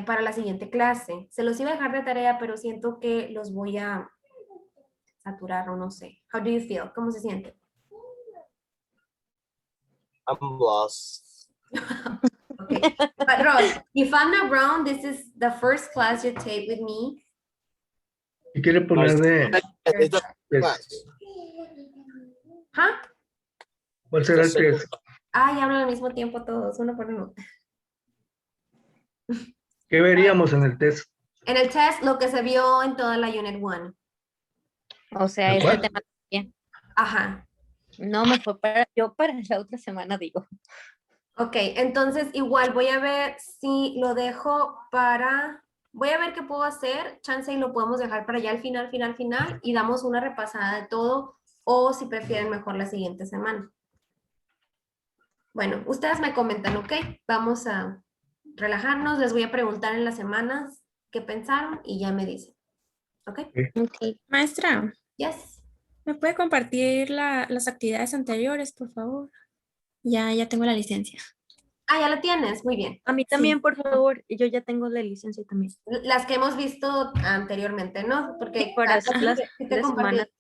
para la siguiente clase. Se los iba a dejar de tarea, pero siento que los voy a saturar o no sé. How do you feel? ¿Cómo se siente? I'm lost. Okay. But Rod, if I'm not wrong, this is the first class you take with me. ¿Y quiere poner de It's the pues, class. ¿Ah? cuál será el test? Ah, ya hablan al mismo tiempo todos, uno por uno. ¿Qué veríamos en el test? En el test, lo que se vio en toda la Unit 1. O sea, ¿De este cuál? tema Ajá. no me fue para la otra semana, digo. Ok, entonces igual voy a ver si lo dejo para, voy a ver qué puedo hacer, chance y lo podemos dejar para ya al final, final, y damos una repasada de todo, o si prefieren mejor la siguiente semana. Bueno, ustedes me comentan, ¿ok? Vamos a relajarnos, les voy a preguntar en las semanas qué pensaron y ya me dicen, ¿ok? Okay. Maestra, Yes. ¿me puede compartir las actividades anteriores, por favor? Ya tengo la licencia. Ah, ya la tienes, muy bien. A mí Sí. también, por favor. Yo ya tengo la licencia también. Las que hemos visto anteriormente, ¿no? Porque Sí, para hacer las sí te de compartí. semana.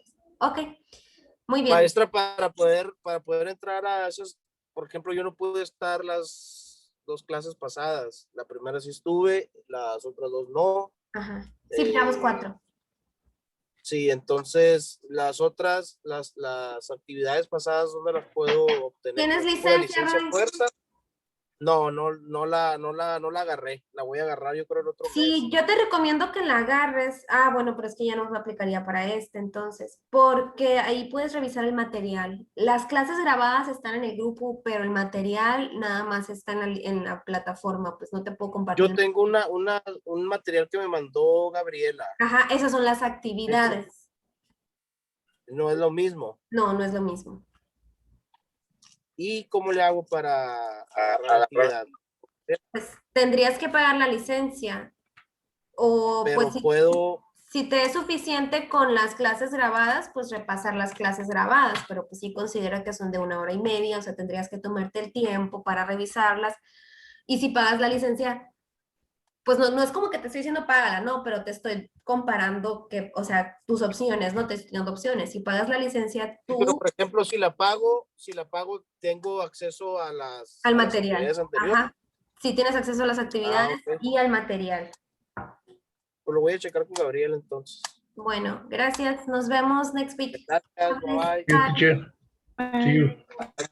Ok, muy bien. Maestra, para poder entrar a esas, por ejemplo, yo no pude estar las 2 clases pasadas. La primera sí estuve, las otras 2 no. Ajá. Sí, llevamos 4. Sí, entonces las otras, las actividades pasadas, ¿dónde las puedo obtener? ¿Tienes ¿Es pura licencia, licencia Roy? fuerza? No la agarré. La voy a agarrar yo creo el otro mes. Sí, yo te recomiendo que la agarres. Ah, bueno, pero es que ya no aplicaría para este entonces, porque ahí puedes revisar el material. Las clases grabadas están en el grupo, pero el material nada más está en la plataforma, pues no te puedo compartir. Yo tengo un material que me mandó Gabriela. Ajá, esas son las actividades. No es lo mismo. No, no es lo mismo. ¿Y cómo le hago para agarrar la actividad? Pues tendrías que pagar la licencia. O Pero pues puedo, si te es suficiente con las clases grabadas, pues repasar las clases grabadas, pero pues sí considero que son de 1 hora y media, o sea, tendrías que tomarte el tiempo para revisarlas. Y si pagas la licencia, pues no es como que te estoy diciendo págala, no, pero te estoy comparando que, o sea, tus opciones, no te estoy dando opciones. Si pagas la licencia, sí, pero tú por ejemplo, si la pago, tengo acceso a al las material. actividades anteriores. Ajá. Si tienes acceso a las actividades Ok. y al material. Pues lo voy a checar con Gabriel entonces. Bueno, gracias. Nos vemos next week. Gracias, bye bye. Yes, teacher. See you.